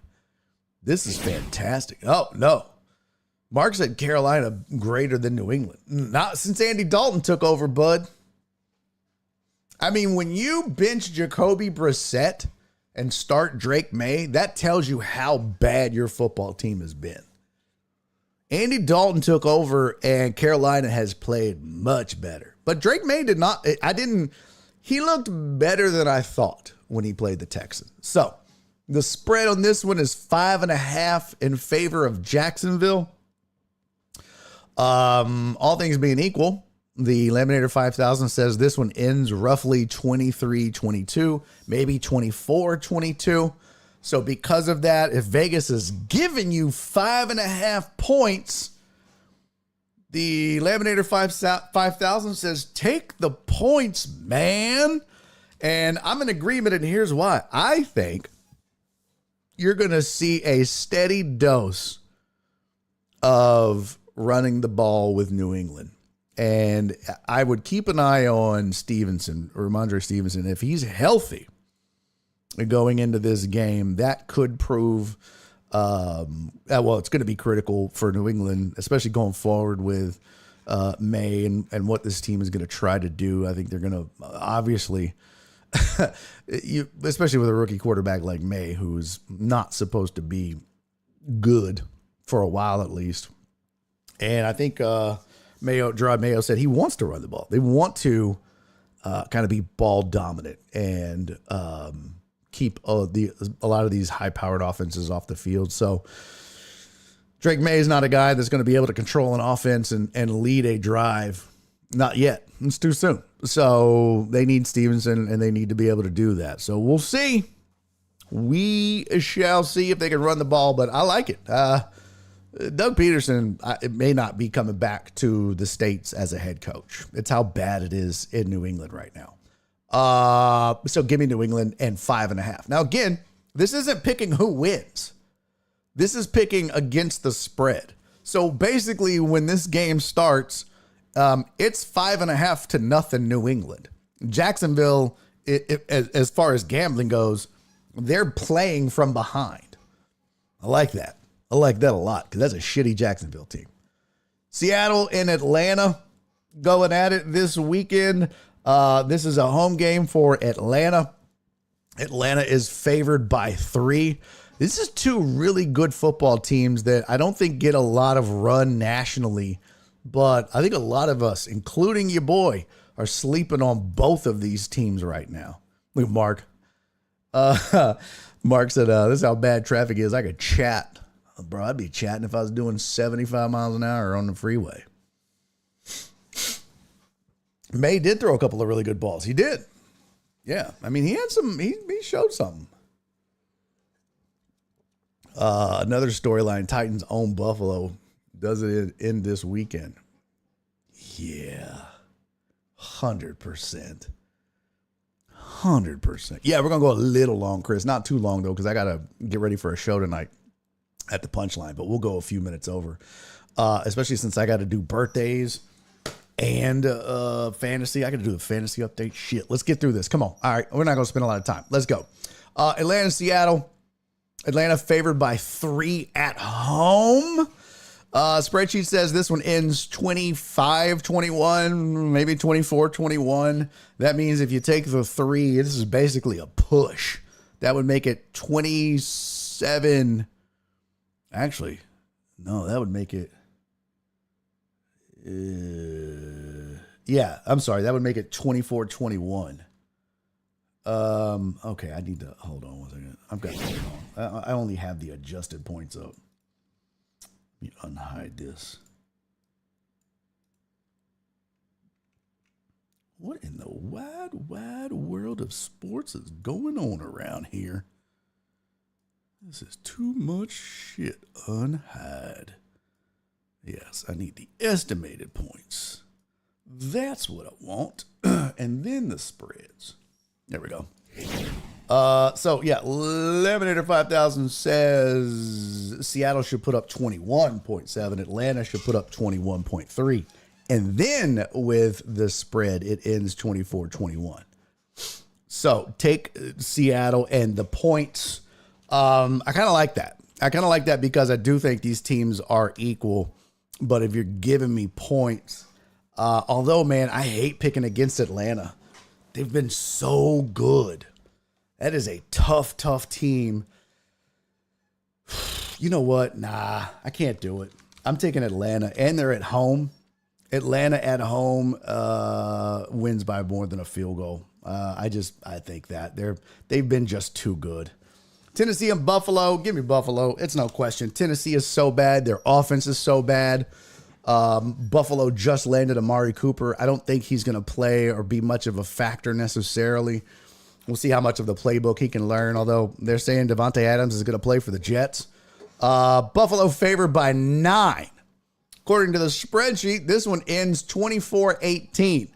this is fantastic. Oh, no. Mark said Carolina greater than New England. Not since Andy Dalton took over, bud. I mean, when you bench Jacoby Brissett and start Drake May, that tells you how bad your football team has been. Andy Dalton took over and Carolina has played much better. But Drake May did not. He looked better than I thought when he played the Texans. So the spread on this one is 5.5 in favor of Jacksonville. All things being equal, the Laminator 5000 says this one ends roughly 23-22, maybe 24-22. So because of that, if Vegas is giving you 5.5 points, the Laminator 5000 says take the points, man. And I'm in agreement, and here's why. I think you're going to see a steady dose of running the ball with New England. And I would keep an eye on Stevenson, or Ramondre Stevenson. If he's healthy going into this game, that could prove, well, it's going to be critical for New England, especially going forward with May and what this team is going to try to do. I think they're going to obviously, especially with a rookie quarterback like May, who's not supposed to be good for a while at least. And I think Gerard Mayo said he wants to run the ball. They want to kind of be ball dominant and keep a lot of these high-powered offenses off the field. So Drake May is not a guy that's going to be able to control an offense and lead a drive. Not yet. It's too soon. So they need Stevenson, and they need to be able to do that. So we'll see. We shall see if they can run the ball, but I like it. Doug Peterson, it may not be coming back to the States as a head coach. It's how bad it is in New England right now. So give me New England and 5.5. Now, again, this isn't picking who wins. This is picking against the spread. So basically, when this game starts, it's 5.5-0 New England. Jacksonville, as far as gambling goes, they're playing from behind. I like that. I like that a lot because that's a shitty Jacksonville team. Seattle and Atlanta going at it this weekend. This is a home game for Atlanta. Atlanta is favored by 3. This is two really good football teams that I don't think get a lot of run nationally, but I think a lot of us, including your boy, are sleeping on both of these teams right now. Look at Mark. Mark said, this is how bad traffic is. I could chat. Bro, I'd be chatting if I was doing 75 miles an hour on the freeway. May did throw a couple of really good balls. He did. Yeah. I mean, he had some, he showed something. Another storyline, Titans own Buffalo. Does it end this weekend? Yeah. 100%. 100%. Yeah, we're going to go a little long, Chris. Not too long, though, because I got to get ready for a show tonight at the Punchline, but we'll go a few minutes over, especially since I got to do birthdays and fantasy. I got to do the fantasy update. Shit, let's get through this. Come on. All right, we're not going to spend a lot of time. Let's go. Atlanta, Seattle. Atlanta favored by 3 at home. Spreadsheet says this one ends 25-21, maybe 24-21. That means if you take the 3, this is basically a push. That would make it 27. Actually, no, that would make it. Yeah, I'm sorry. That would make it 24-21. Okay, I need to hold on 1 second. I've got it on. I only have the adjusted points up. Let me unhide this. What in the wide, wide world of sports is going on around here? This is too much shit. Unhide. Yes, I need the estimated points. That's what I want. And then the spreads. There we go. So yeah, Lemonator 5000 says Seattle should put up 21.7. Atlanta should put up 21.3. And then with the spread, it ends 24-21. So take Seattle and the points. I kind of like that. I kind of like that because I do think these teams are equal. But if you're giving me points, although, man, I hate picking against Atlanta. They've been so good. That is a tough, tough team. You know what? Nah, I can't do it. I'm taking Atlanta, and they're at home. Atlanta at home wins by more than a field goal. I think that they've been just too good. Tennessee and Buffalo, give me Buffalo. It's no question. Tennessee is so bad. Their offense is so bad. Buffalo just landed Amari Cooper. I don't think he's going to play or be much of a factor necessarily. We'll see how much of the playbook he can learn, although they're saying Devontae Adams is going to play for the Jets. Buffalo favored by 9. According to the spreadsheet, this one ends 24-18.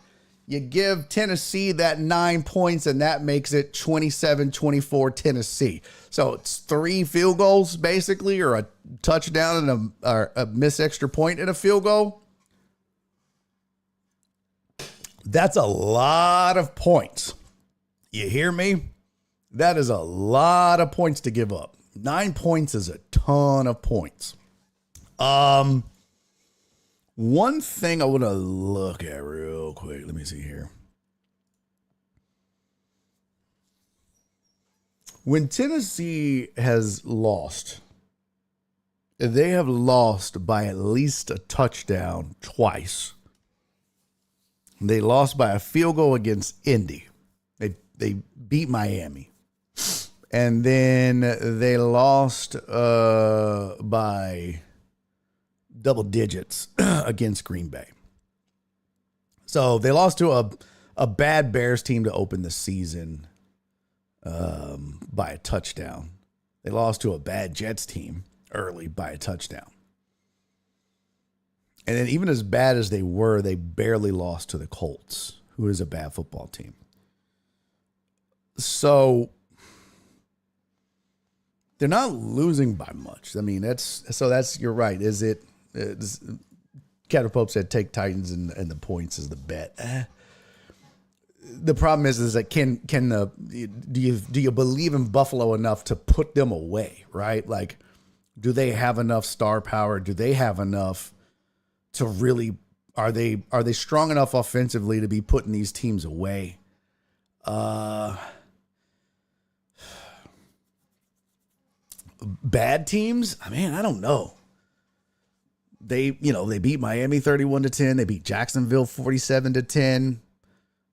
You give Tennessee that 9 points, and that makes it 27-24 Tennessee. So it's 3 field goals, basically, or a touchdown and a missed extra point and a field goal. That's a lot of points. You hear me? That is a lot of points to give up. 9 points is a ton of points. One thing I want to look at real quick. Let me see here. When Tennessee has lost, they have lost by at least a touchdown twice. They lost by a field goal against Indy. They beat Miami. And then they lost by double digits against Green Bay. So they lost to a bad Bears team to open the season by a touchdown. They lost to a bad Jets team early by a touchdown. And then even as bad as they were, they barely lost to the Colts, who is a bad football team. So they're not losing by much. I mean, you're right. Captain Pope said take Titans and the points is the bet. The problem is that do you believe in Buffalo enough to put them away, right? Like, do they have enough star power? Do they have enough to really, are they strong enough offensively to be putting these teams away? Bad teams? I mean, I don't know. They beat Miami 31-10. They beat Jacksonville 47-10.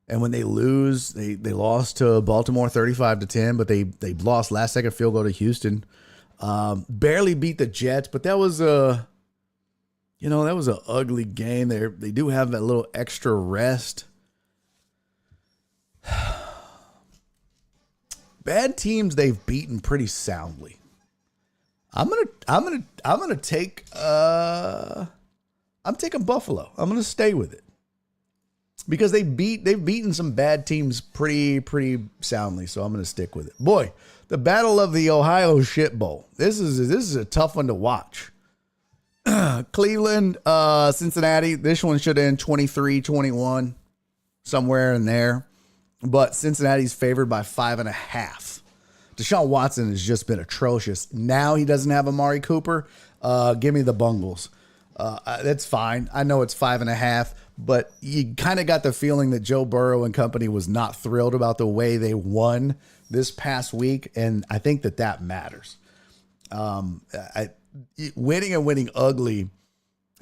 And when they lose, they lost to Baltimore 35-10, but they lost last second field goal to Houston. Barely beat the Jets, but that was an ugly game. They do have that little extra rest. Bad teams they've beaten pretty soundly. I'm taking Buffalo. I'm gonna stay with it because they've beaten some bad teams pretty soundly. So I'm gonna stick with it. Boy, the Battle of the Ohio Shit Bowl. This is a tough one to watch. Cleveland, Cincinnati. This one should end 23-21, somewhere in there. But Cincinnati's favored by 5.5. Deshaun Watson has just been atrocious. Now he doesn't have Amari Cooper. Give me the Bungles. That's fine. I know it's 5.5, but you kind of got the feeling that Joe Burrow and company was not thrilled about the way they won this past week, and I think that matters. Winning and winning ugly,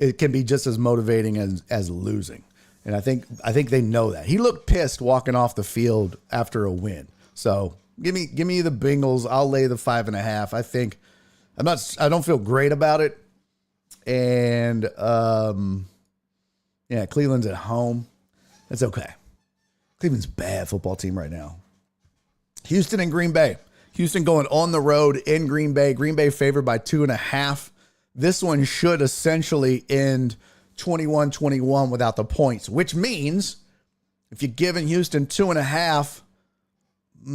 it can be just as motivating as losing, and I think they know that. He looked pissed walking off the field after a win, so. Give me the Bengals. I'll lay the 5.5. I don't feel great about it. And Cleveland's at home. That's okay. Cleveland's a bad football team right now. Houston and Green Bay. Houston going on the road in Green Bay. Green Bay favored by 2.5. This one should essentially end 21-21 without the points, which means if you're giving Houston 2.5,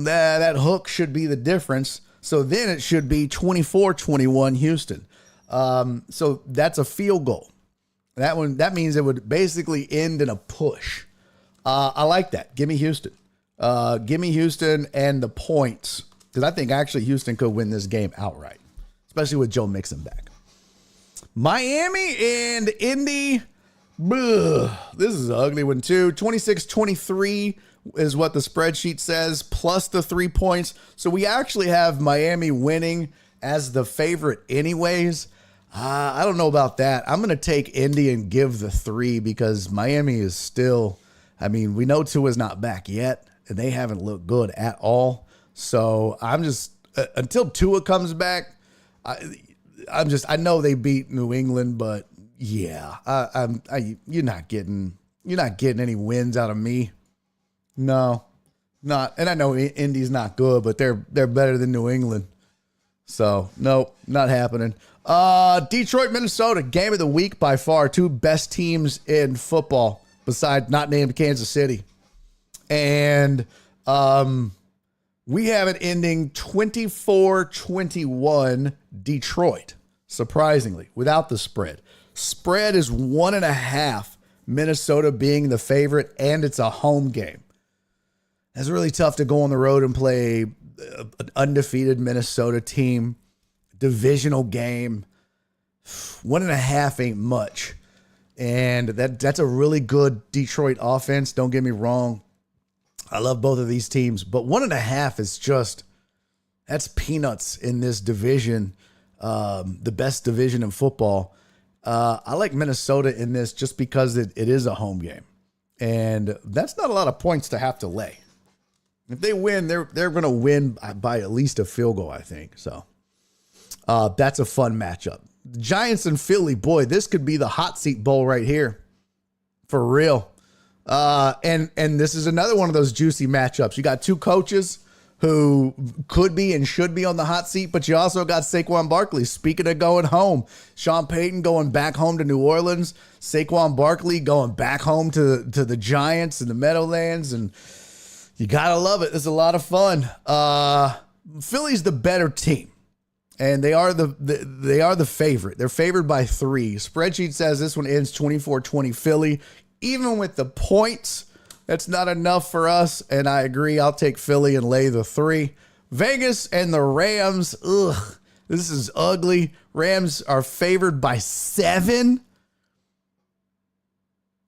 that hook should be the difference. So then it should be 24-21 Houston. So that's a field goal. That means it would basically end in a push. I like that. Give me Houston. Give me Houston and the points, because I think actually Houston could win this game outright, especially with Joe Mixon back. Miami and Indy. This is an ugly one too. 26-23 is what the spreadsheet says, plus the 3 points. So we actually have Miami winning as the favorite anyways. I don't know about that. I'm going to take Indy and give the 3 because Miami is still, we know Tua's not back yet, and they haven't looked good at all. So I'm just, until Tua comes back, I know they beat New England, but yeah, you're not getting any wins out of me. No, not. And I know Indy's not good, but they're better than New England. So nope, not happening. Detroit, Minnesota, game of the week by far. 2 best teams in football besides not named Kansas City. And we have it ending 24-21 Detroit, surprisingly, without the spread. Spread is 1.5, Minnesota being the favorite, and it's a home game. It's really tough to go on the road and play an undefeated Minnesota team. Divisional game. 1.5 ain't much. And that's a really good Detroit offense. Don't get me wrong. I love both of these teams, but 1.5 is that's peanuts in this division. The best division in football. I like Minnesota in this just because it is a home game. And that's not a lot of points to have to lay. If they win, they're going to win by at least a field goal, I think. So that's a fun matchup. Giants and Philly, boy, this could be the hot seat bowl right here. For real. And this is another one of those juicy matchups. You got 2 coaches who could be and should be on the hot seat, but you also got Saquon Barkley. Speaking of going home, Sean Payton going back home to New Orleans, Saquon Barkley going back home to the Giants and the Meadowlands, and you gotta love it. It's a lot of fun. Philly's the better team, and they are the favorite. They're favored by 3. Spreadsheet says this one ends 24-20 Philly. Even with the points, that's not enough for us, and I agree. I'll take Philly and lay the 3. Vegas and the Rams. Ugh, this is ugly. Rams are favored by 7.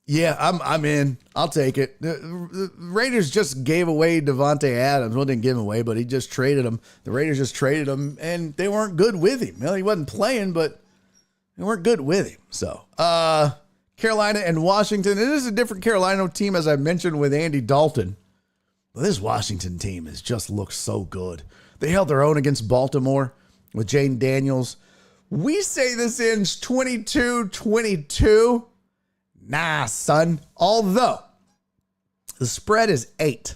Yeah, I'm in. I'll take it. The Raiders just gave away Devontae Adams. Well, didn't give him away, but he just traded him. The Raiders just traded him, and they weren't good with him. Well, he wasn't playing, but they weren't good with him. So, Carolina and Washington. It is a different Carolina team, as I mentioned, with Andy Dalton. But this Washington team has just looked so good. They held their own against Baltimore with Jane Daniels. We say this ends 22-22. Nah, son. Although the spread is 8.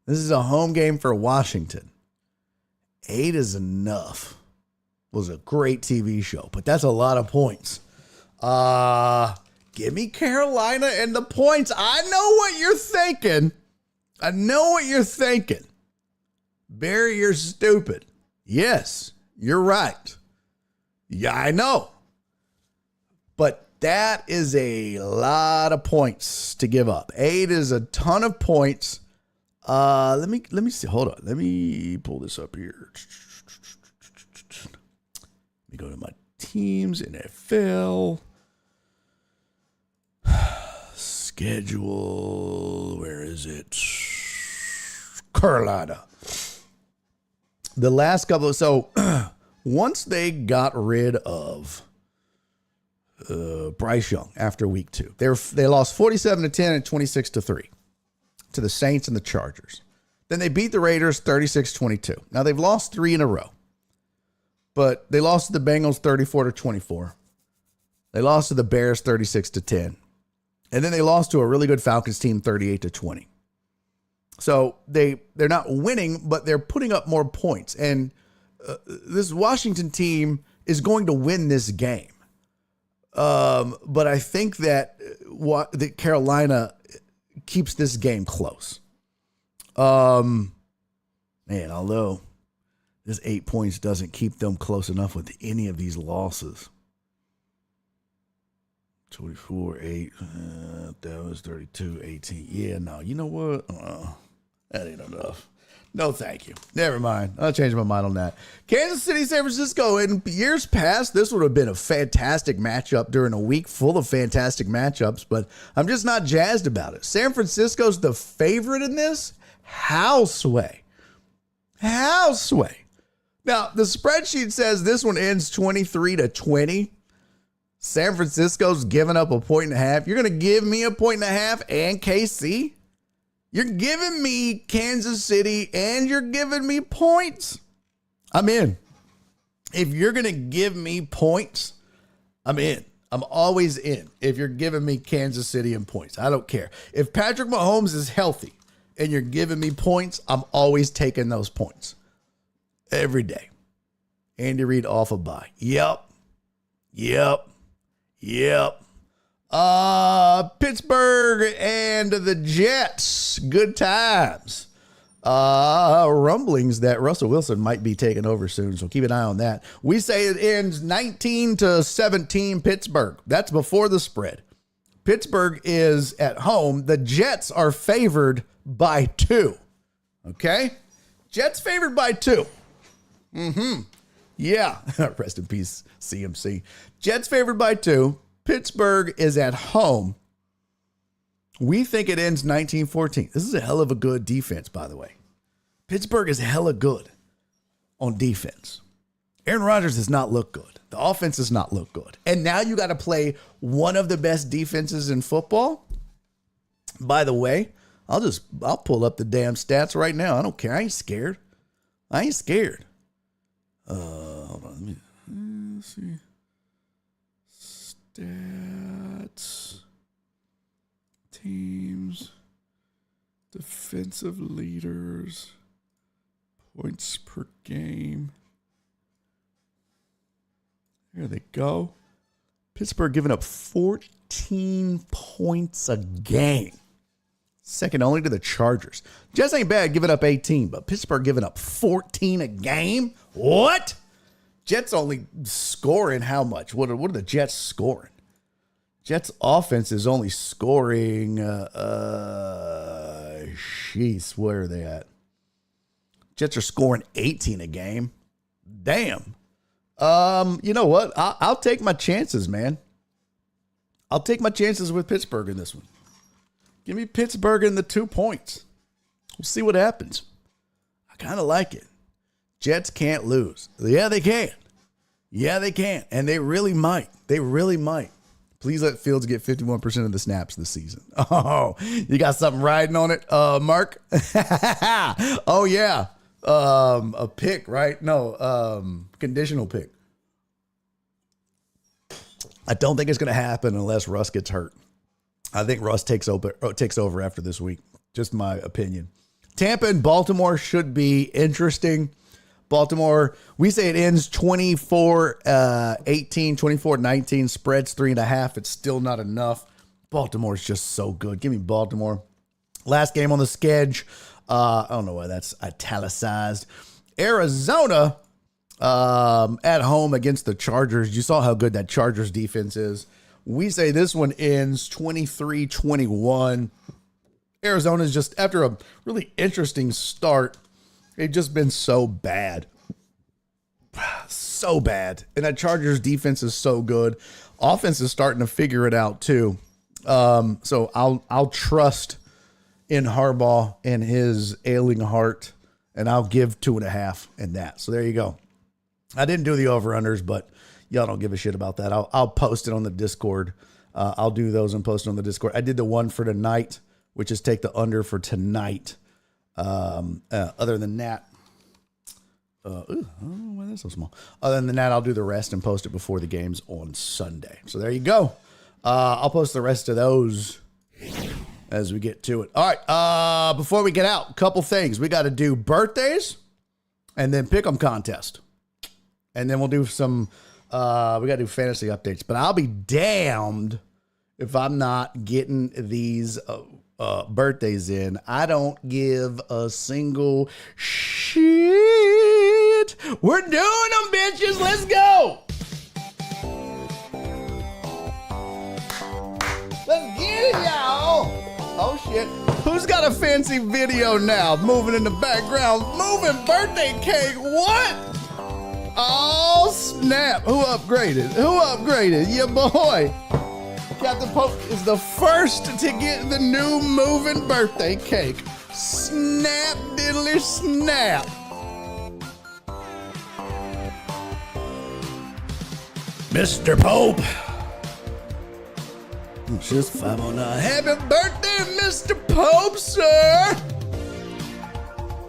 This is a home game for Washington. 8 is enough. It was a great TV show, but that's a lot of points. Give me Carolina and the points. I know what you're thinking. Barry, you're stupid. Yes, you're right. Yeah, I know. But that is a lot of points to give up. 8 is a ton of points. Let me see. Hold on. Let me pull this up here. Let me go to my teams, NFL. Schedule. Where is it? Carolina. The last couple of, so once they got rid of Bryce Young after week 2, they lost 47-10 and 26-3 to the Saints and the Chargers. Then they beat the Raiders 36-22. Now they've lost 3 in a row, but they lost to the Bengals 34-24. They lost to the Bears 36-10. And then they lost to a really good Falcons team 38-20. So they're not winning, but they're putting up more points. And this Washington team is going to win this game. But I think that Carolina keeps this game close. Man, although this 8 points doesn't keep them close enough with any of these losses. 24-8, that was 32-18. Yeah, no, you know what? That ain't enough. No, thank you. Never mind. I'll change my mind on that. Kansas City, San Francisco. In years past, this would have been a fantastic matchup during a week full of fantastic matchups, but I'm just not jazzed about it. San Francisco's the favorite in this. How sway? Now, the spreadsheet says this one ends 23-20. San Francisco's giving up a 1.5. You're going to give me a 1.5 and KC? You're giving me Kansas City and you're giving me points? I'm in. If you're going to give me points, I'm in. I'm always in if you're giving me Kansas City and points. I don't care. If Patrick Mahomes is healthy and you're giving me points, I'm always taking those points. Every day. Andy Reid off a bye. Yep. Pittsburgh and the Jets. Good times. Rumblings that Russell Wilson might be taking over soon, so keep an eye on that. We say it ends 19-17 Pittsburgh. That's before the spread. Pittsburgh is at home. The Jets are favored by 2. Okay? Jets favored by 2. Yeah. Rest in peace, CMC. Jets favored by 2. Pittsburgh is at home. We think it ends 19-14. This is a hell of a good defense, by the way. Pittsburgh is hella good on defense. Aaron Rodgers does not look good. The offense does not look good. And now you got to play one of the best defenses in football. By the way, I'll pull up the damn stats right now. I don't care. I ain't scared. Hold on. Let's see. Stats. Teams. Defensive leaders. Points per game. There they go. Pittsburgh giving up 14 points a game. Second only to the Chargers. Jets ain't bad giving up 18, but Pittsburgh giving up 14 a game? What? Jets only scoring how much? What are the Jets scoring? Jets offense is only scoring, jeez, where are they at? Jets are scoring 18 a game. Damn. You know what? I'll take my chances, man. I'll take my chances with Pittsburgh in this one. Give me Pittsburgh in the 2 points. We'll see what happens. I kind of like it. Jets can't lose. Yeah, they can. And they really might. Please let Fields get 51% of the snaps this season. Oh, you got something riding on it, Mark? Oh, yeah. A pick, right? No, conditional pick. I don't think it's going to happen unless Russ gets hurt. I think Russ takes over after this week. Just my opinion. Tampa and Baltimore should be interesting. Baltimore, we say it ends 24-18, 24-19, spreads 3.5. It's still not enough. Baltimore's just so good. Give me Baltimore. Last game on the schedule. I don't know why that's italicized. Arizona at home against the Chargers. You saw how good that Chargers defense is. We say this one ends 23-21. Arizona's just, after a really interesting start, they've just been so bad. So bad. And that Chargers defense is so good. Offense is starting to figure it out too. So I'll trust in Harbaugh and his ailing heart, and I'll give 2.5 in that. So there you go. I didn't do the over-unders, but y'all don't give a shit about that. I'll post it on the Discord. I'll do those and post it on the Discord. I did the one for tonight, which is take the under for tonight. Other than that, I don't know why that's so small. Other than that, I'll do the rest and post it before the games on Sunday. So there you go. I'll post the rest of those as we get to it. All right, before we get out, a couple things. We got to do birthdays and then pick 'em contest. And then we'll do some, we got to do fantasy updates. But I'll be damned if I'm not getting these birthdays in. I don't give a single shit. We're doing them, bitches. Let's go. Let's get it, y'all. Oh, shit. Who's got a fancy video now? Moving in the background. Moving birthday cake. What? Oh, snap. Who upgraded? Who upgraded? Your boy. Captain Pope is the first to get the new moving birthday cake. Snap, diddly, snap. Mr. Pope. It's just 509. Happy birthday, Mr. Pope, sir.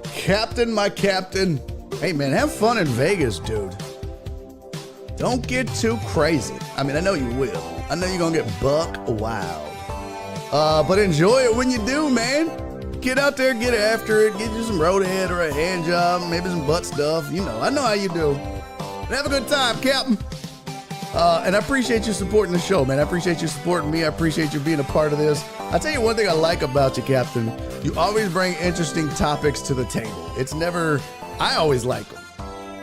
Captain, my captain. Hey, man, have fun in Vegas, dude. Don't get too crazy. I mean, I know you will. I know you're going to get buck wild. But enjoy it when you do, man. Get out there, get after it. Get you some roadhead or a hand job, maybe some butt stuff. You know, I know how you do. But have a good time, Captain. And I appreciate you supporting the show, man. I appreciate you supporting me. I appreciate you being a part of this. I'll tell you one thing I like about you, Captain. You always bring interesting topics to the table. It's never, I always like them.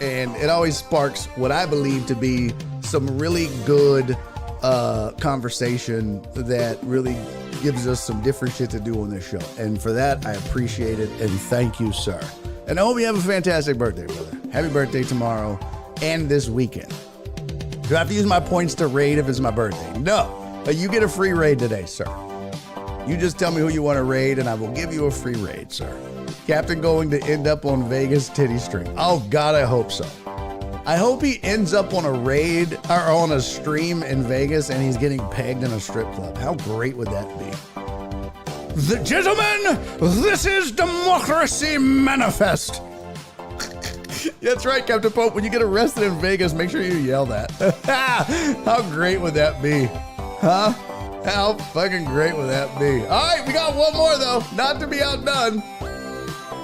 And it always sparks what I believe to be some really good conversation that really gives us some different shit to do on this show. And for that, I appreciate it. And thank you, sir. And I hope you have a fantastic birthday, brother. Happy birthday tomorrow and this weekend. Do I have to use my points to raid if it's my birthday? No. But you get a free raid today, sir. You just tell me who you want to raid, and I will give you a free raid, sir. Captain going to end up on Vegas titty string. Oh, God, I hope so. I hope he ends up on a raid or on a stream in Vegas and he's getting pegged in a strip club. How great would that be? Gentlemen, this is Democracy Manifest. That's right, Captain Pope. When you get arrested in Vegas, make sure you yell that. How great would that be? Huh? How fucking great would that be? All right, we got one more, though. Not to be outdone.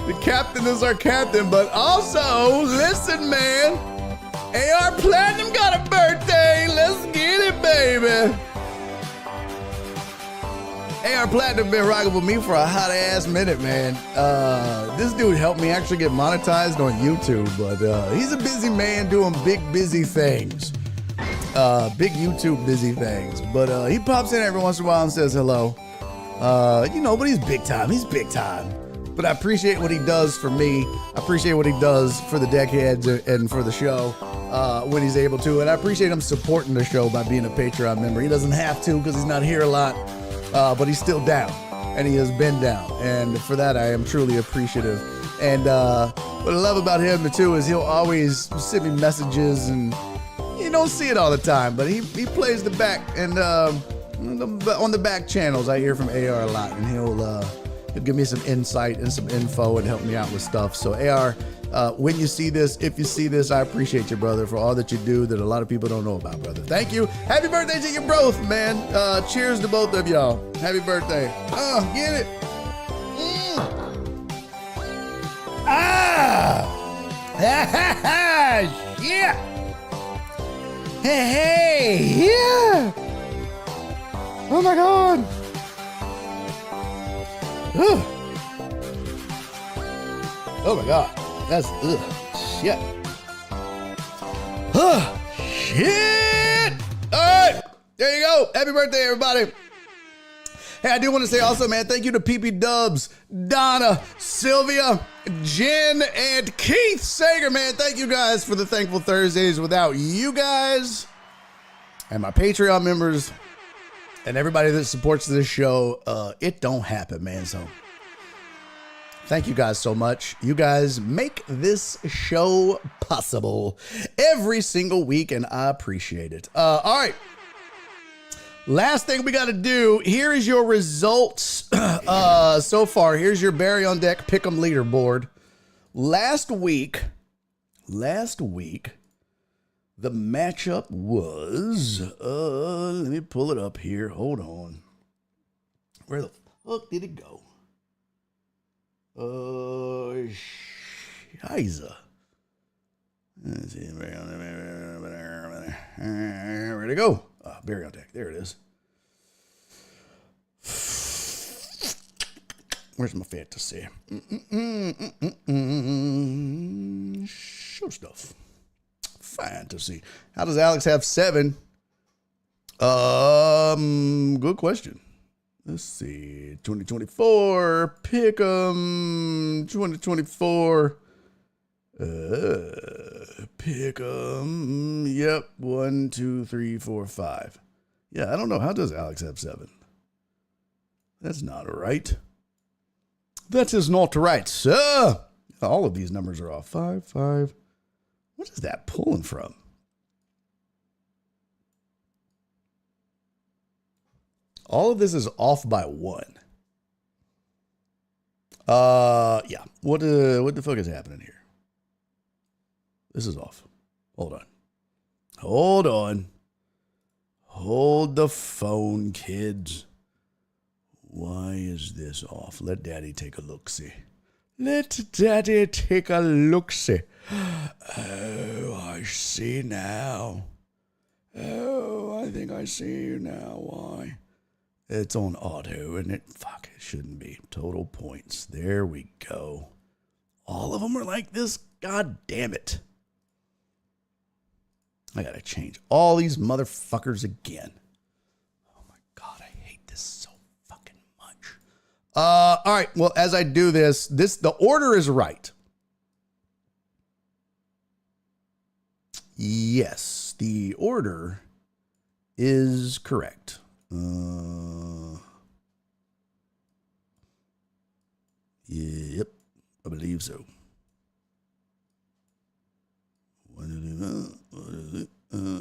The captain is our captain, but also, listen, man. AR Platinum got a birthday. Let's get it, baby. AR Platinum been rocking with me for a hot ass minute, man. This dude helped me actually get monetized on YouTube, but he's a busy man doing big busy things. Big YouTube busy things. But he pops in every once in a while and says hello. You know, but he's big time. He's big time. But I appreciate what he does for me. I appreciate what he does for the deckheads and for the show when he's able to. And I appreciate him supporting the show by being a Patreon member. He doesn't have to because he's not here a lot. But he's still down, and he has been down, and for that I am truly appreciative. And what I love about him too is he'll always send me messages, and you don't see it all the time, but he plays the back and on the back channels. I hear from AR a lot, and he'll give me some insight and some info and help me out with stuff. So AR, when you see this, if you see this, I appreciate you, brother, for all that you do that a lot of people don't know about, brother. Thank you. Happy birthday to you both, man. Cheers to both of y'all. Happy birthday. Get it. Yeah. Hey, yeah. Oh my God. Oh my God. That's shit. Shit. All right. There you go. Happy birthday, everybody. Hey, I do want to say also, man, thank you to PP Dubs, Donna, Sylvia, Jen, and Keith Sager, man. Thank you guys for the Thankful Thursdays. Without you guys and my Patreon members and everybody that supports this show, it don't happen, man. So thank you guys so much. You guys make this show possible every single week, and I appreciate it. All right. Last thing we got to do, here is your results so far. Here's your Barry on Deck Pick'em leaderboard. Last week, the matchup was, let me pull it up here. Hold on. Where the fuck did it go? Shiza. Let's see. Where'd it go? Barry on deck. There it is. Where's my fantasy? Show stuff. Fantasy. How does Alex have 7? Good question. Let's see. 2024. Pick 'em. 2024. Pick 'em. Yep. 1, 2, 3, 4, 5. Yeah, I don't know. How does Alex have 7? That's not right. That is not right, sir. All of these numbers are off. 5, 5. What is that pulling from? All of this is off by 1. Yeah. What the fuck is happening here? This is off. Hold on. Hold on. Hold the phone, kids. Why is this off? Let Daddy take a look-see. Let Daddy take a look-see. Oh, I see now. Oh, I think I see you now. Why? It's on auto, and it shouldn't be. Total points. There we go. All of them are like this. God damn it. I gotta change all these motherfuckers again. Oh my God, I hate this so fucking much. All right. Well, as I do this, the order is right. Yes, the order is correct. Yep, I believe so.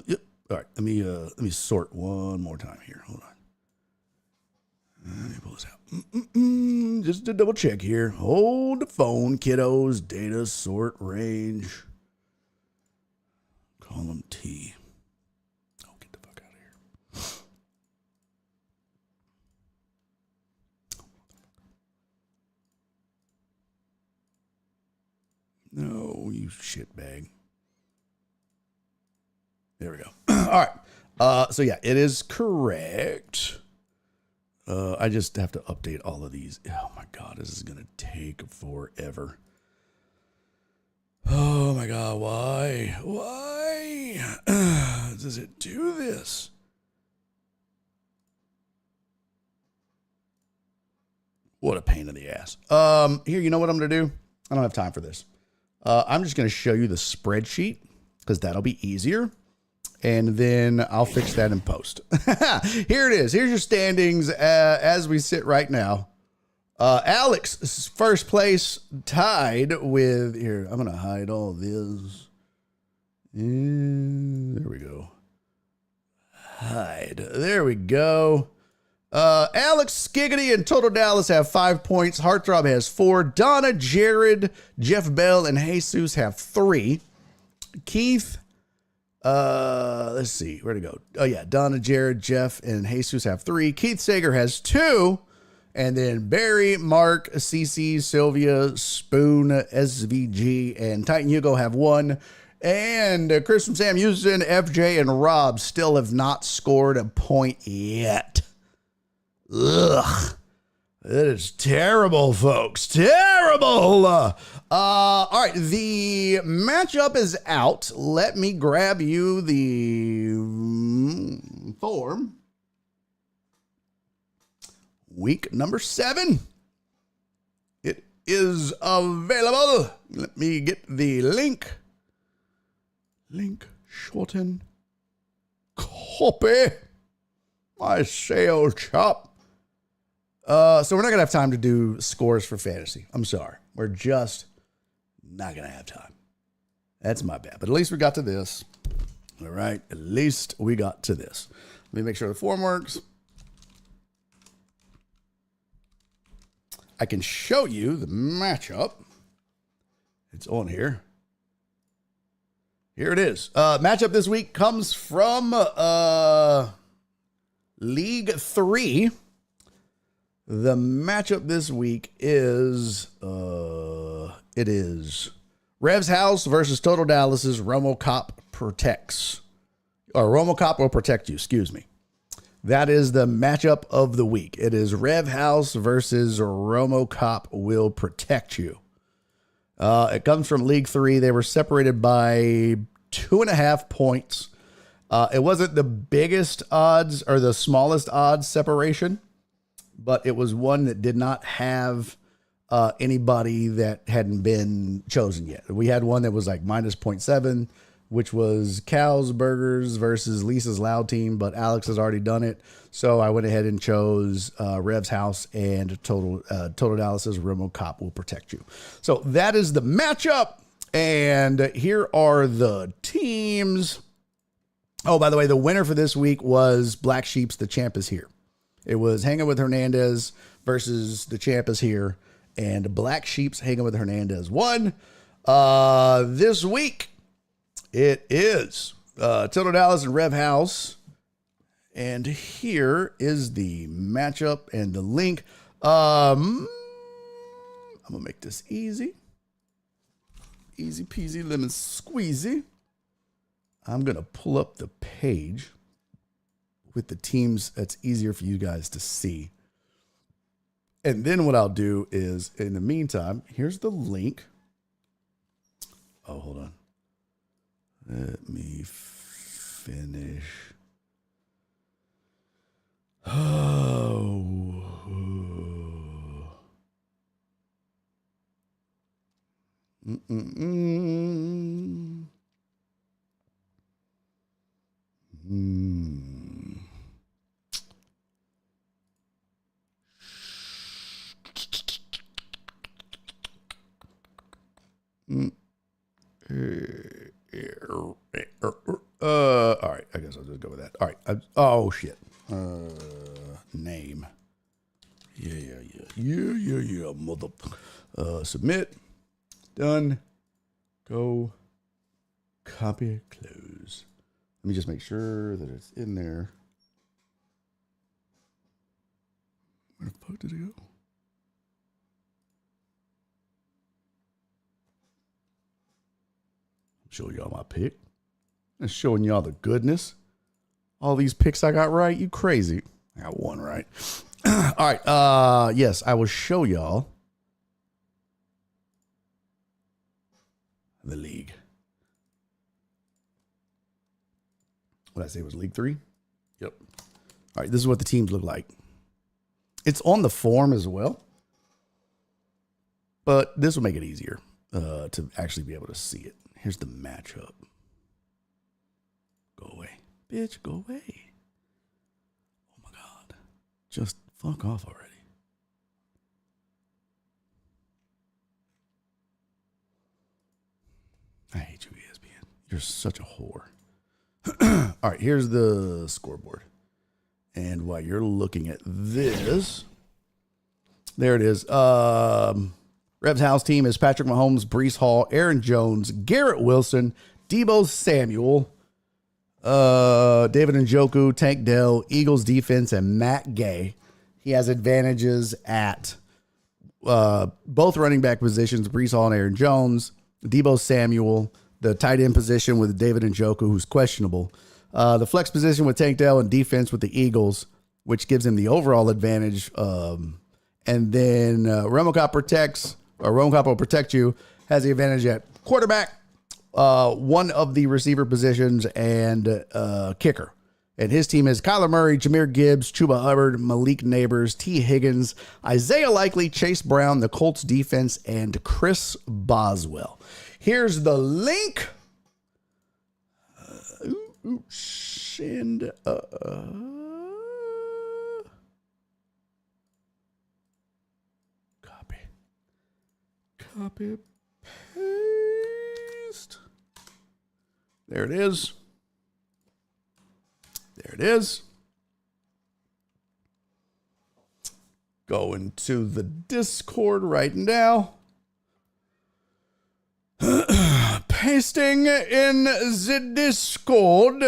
Yep. All right. Let me sort one more time here. Hold on. Let me pull this out. Just to double check here. Hold the phone, kiddos. Data sort range. Column T. Oh, get the fuck out of here. No, you shitbag. There we go. All right. So yeah, it is correct. I just have to update all of these. Oh my God, this is going to take forever. Oh my God, why? Why does it do this? What a pain in the ass. Here, you know what I'm going to do? I don't have time for this. I'm just going to show you the spreadsheet because that'll be easier. And then I'll fix that in post. Here it is. Here's your standings as we sit right now. Alex, first place, tied with, here, I'm going to hide all this. There we go. Hide. There we go. Alex, Skiggity, and Total Dallas have 5 points. Heartthrob has 4. Donna, Jared, Jeff Bell, and Jesus have 3. Keith, let's see, where'd it go? Oh yeah, Donna, Jared, Jeff, and Jesus have 3. Keith Sager has 2. And then Barry, Mark, CC, Sylvia, Spoon, SVG, and Titan Hugo have 1. And Chris from Sam Houston, FJ, and Rob still have not scored a point yet. Ugh. That is terrible, folks. Terrible. All right, the matchup is out. Let me grab you the form. Week number 7. It is available. Let me get the link. Link, shorten, copy. My sales chop. So we're not going to have time to do scores for fantasy. I'm sorry. We're just not going to have time. That's my bad. But at least we got to this. All right. At least we got to this. Let me make sure the form works. I can show you the matchup. It's on here. Here it is. Matchup this week comes from League 3. The matchup this week is it is Rev's House versus Total Dallas's RomoCop protects. Or RomoCop will protect you, excuse me. That is the matchup of the week. It is Rev House versus RomoCop will protect you. It comes from League 3. They were separated by 2.5 points. It wasn't the biggest odds or the smallest odds separation, but it was one that did not have anybody that hadn't been chosen yet. We had one that was like minus 0.7, which was Cal's Burgers versus Lisa's Loud Team, but Alex has already done it. So I went ahead and chose Rev's House and Total Dallas's RomoCop will protect you. So that is the matchup. And here are the teams. Oh, by the way, the winner for this week was Black Sheep's The Champ Is Here. It was Hanging with Hernandez versus The Champ Is Here, and Black Sheep's Hanging with Hernandez won. This week, it is Total Dallas and Rev House, and here is the matchup and the link. I'm going to make this easy. Easy peasy lemon squeezy. I'm going to pull up the page with the teams that's easier for you guys to see. And then what I'll do is, in the meantime, here's the link. Oh, hold on. Let me finish. Oh. All right, I guess I'll just go with that. All right. Oh shit. Name. Yeah. Mother. Submit. Done. Go. Copy. Close. Let me just make sure that it's in there. Where the fuck did it go? Showing y'all my pick and showing y'all the goodness. All these picks I got right. You crazy. I got one right. All right. Yes, I will show y'all the league. What did I say? It was League 3? Yep. All right. This is what the teams look like. It's on the form as well, but this will make it easier to actually be able to see it. Here's the matchup. Go away. Bitch, go away. Oh my God. Just fuck off already. I hate you, ESPN. You're such a whore. All right, here's the scoreboard. And while you're looking at this, there it is. Rev's House team is Patrick Mahomes, Breece Hall, Aaron Jones, Garrett Wilson, Deebo Samuel, David Njoku, Tank Dell, Eagles defense, and Matt Gay. He has advantages at both running back positions, Breece Hall and Aaron Jones, Deebo Samuel, the tight end position with David Njoku, who's questionable, the flex position with Tank Dell, and defense with the Eagles, which gives him the overall advantage. And then RomoCop will protect you, has the advantage at quarterback, one of the receiver positions, and kicker. And his team is Kyler Murray, Jahmyr Gibbs, Chuba Hubbard, Malik Neighbors, T. Higgins, Isaiah Likely, Chase Brown, the Colts defense, and Chris Boswell. Here's the link. Copy, paste. There it is. There it is. Going to the Discord right now. Pasting in the Discord.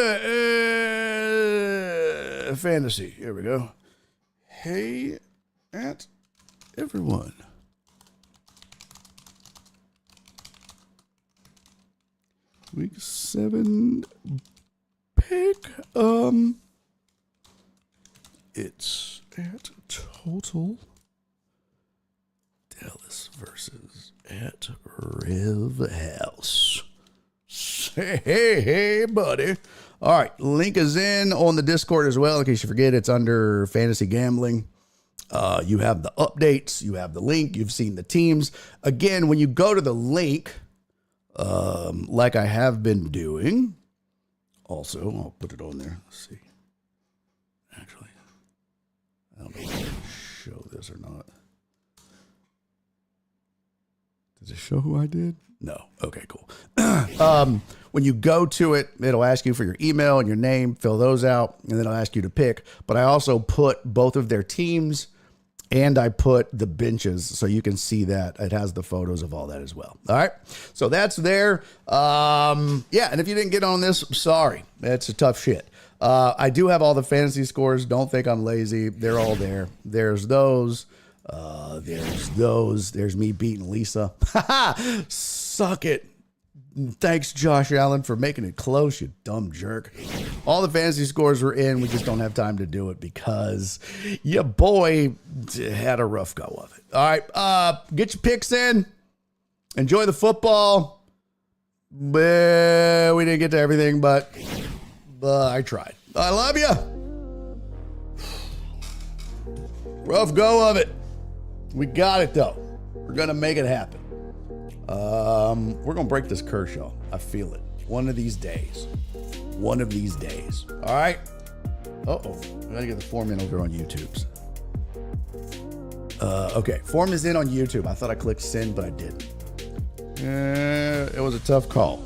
Fantasy. Here we go. Hey, at everyone. Week 7 pick. It's at total Dallas versus at Rev House. Hey, buddy. All right, link is in on the Discord as well. In case you forget, it's under fantasy gambling. You have the updates. You have the link. You've seen the teams. Again, when you go to the link, like I have been doing, also, I'll put it on there. Let's see. Actually, I don't know if I can show this or not. Does it show who I did? No. Okay, cool. When you go to it, it'll ask you for your email and your name, fill those out, and then it'll ask you to pick. But I also put both of their teams and I put the benches so you can see that. It has the photos of all that as well. All right. So that's there. Yeah. And if you didn't get on this, sorry. It's a tough shit. I do have all the fantasy scores. Don't think I'm lazy. They're all there. There's those. There's those. There's me beating Lisa. Suck it. Thanks, Josh Allen, for making it close, you dumb jerk. All the fantasy scores were in. We just don't have time to do it because your boy had a rough go of it. All right. Get your picks in. Enjoy the football. Well, we didn't get to everything, but I tried. I love you. Rough go of it. We got it, though. We're going to make it happen. We're going to break this curse, y'all. I feel it. One of these days. One of these days. All right. Uh-oh. I got to get the form in over on YouTube's. Okay. Form is in on YouTube. I thought I clicked send, but I didn't. It was a tough call.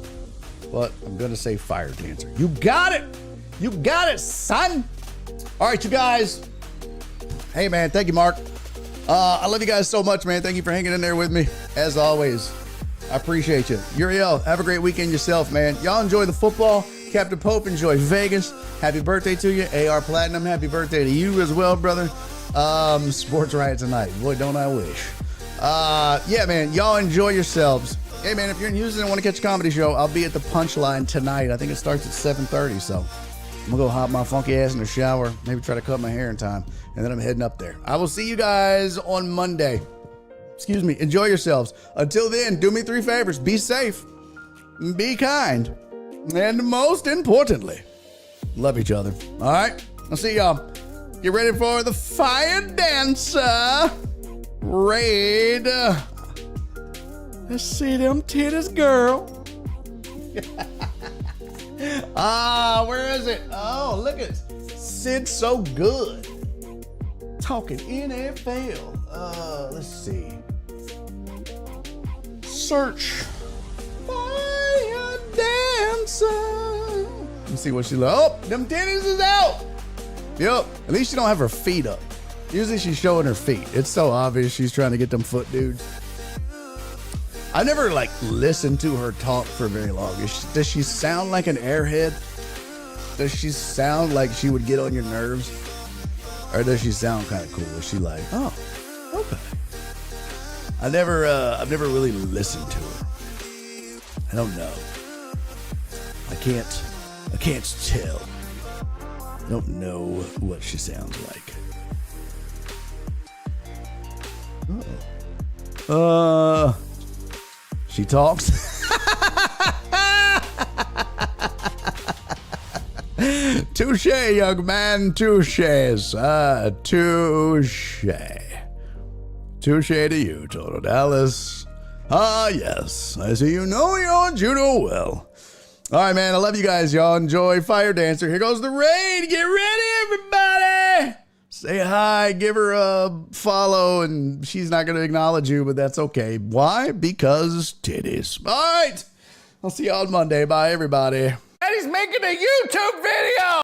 But I'm going to say fire dancer. You got it. You got it, son. All right, you guys. Hey, man. Thank you, Mark. I love you guys so much, man. Thank you for hanging in there with me. As always, I appreciate you. Uriel, have a great weekend yourself, man. Y'all enjoy the football. Captain Pope, enjoy Vegas. Happy birthday to you. AR Platinum, happy birthday to you as well, brother. Sports Riot tonight. Boy, don't I wish. Yeah, man, y'all enjoy yourselves. Hey, man, if you're in Houston and want to catch a comedy show, I'll be at the Punchline tonight. I think it starts at 7:30, so I'm going to go hop my funky ass in the shower, maybe try to cut my hair in time, and then I'm heading up there. I will see you guys on Monday. Excuse me. Enjoy yourselves. Until then, do me 3 favors. Be safe, be kind, and most importantly, love each other. All right? I'll see y'all. Get ready for the Fire Dancer raid. Let's see them titties, girl. Where is it? Oh, look at Sid So Good. Talking NFL. Let's see. Search Fire Dancer. Let's see what she looks. Oh, them titties is out. Yep. At least she don't have her feet up. Usually she's showing her feet. It's so obvious she's trying to get them foot dudes. I never listened to her talk for very long. Does she sound like an airhead? Does she sound like she would get on your nerves? Or does she sound kind of cool? Is she like, oh, okay. I've never really listened to her. I don't know. I can't tell. I don't know what she sounds like. Uh-oh. She talks. Touche, young man. Touche, sir. Touche. Touche to you, Total Dallas. Ah, yes. I see you know your judo well. All right, man. I love you guys. Y'all enjoy Fire Dancer. Here goes the raid. Get ready, everybody. Say hi, give her a follow, and she's not going to acknowledge you, but that's okay. Why? Because titties. All right. I'll see you on Monday. Bye, everybody. And he's making a YouTube video.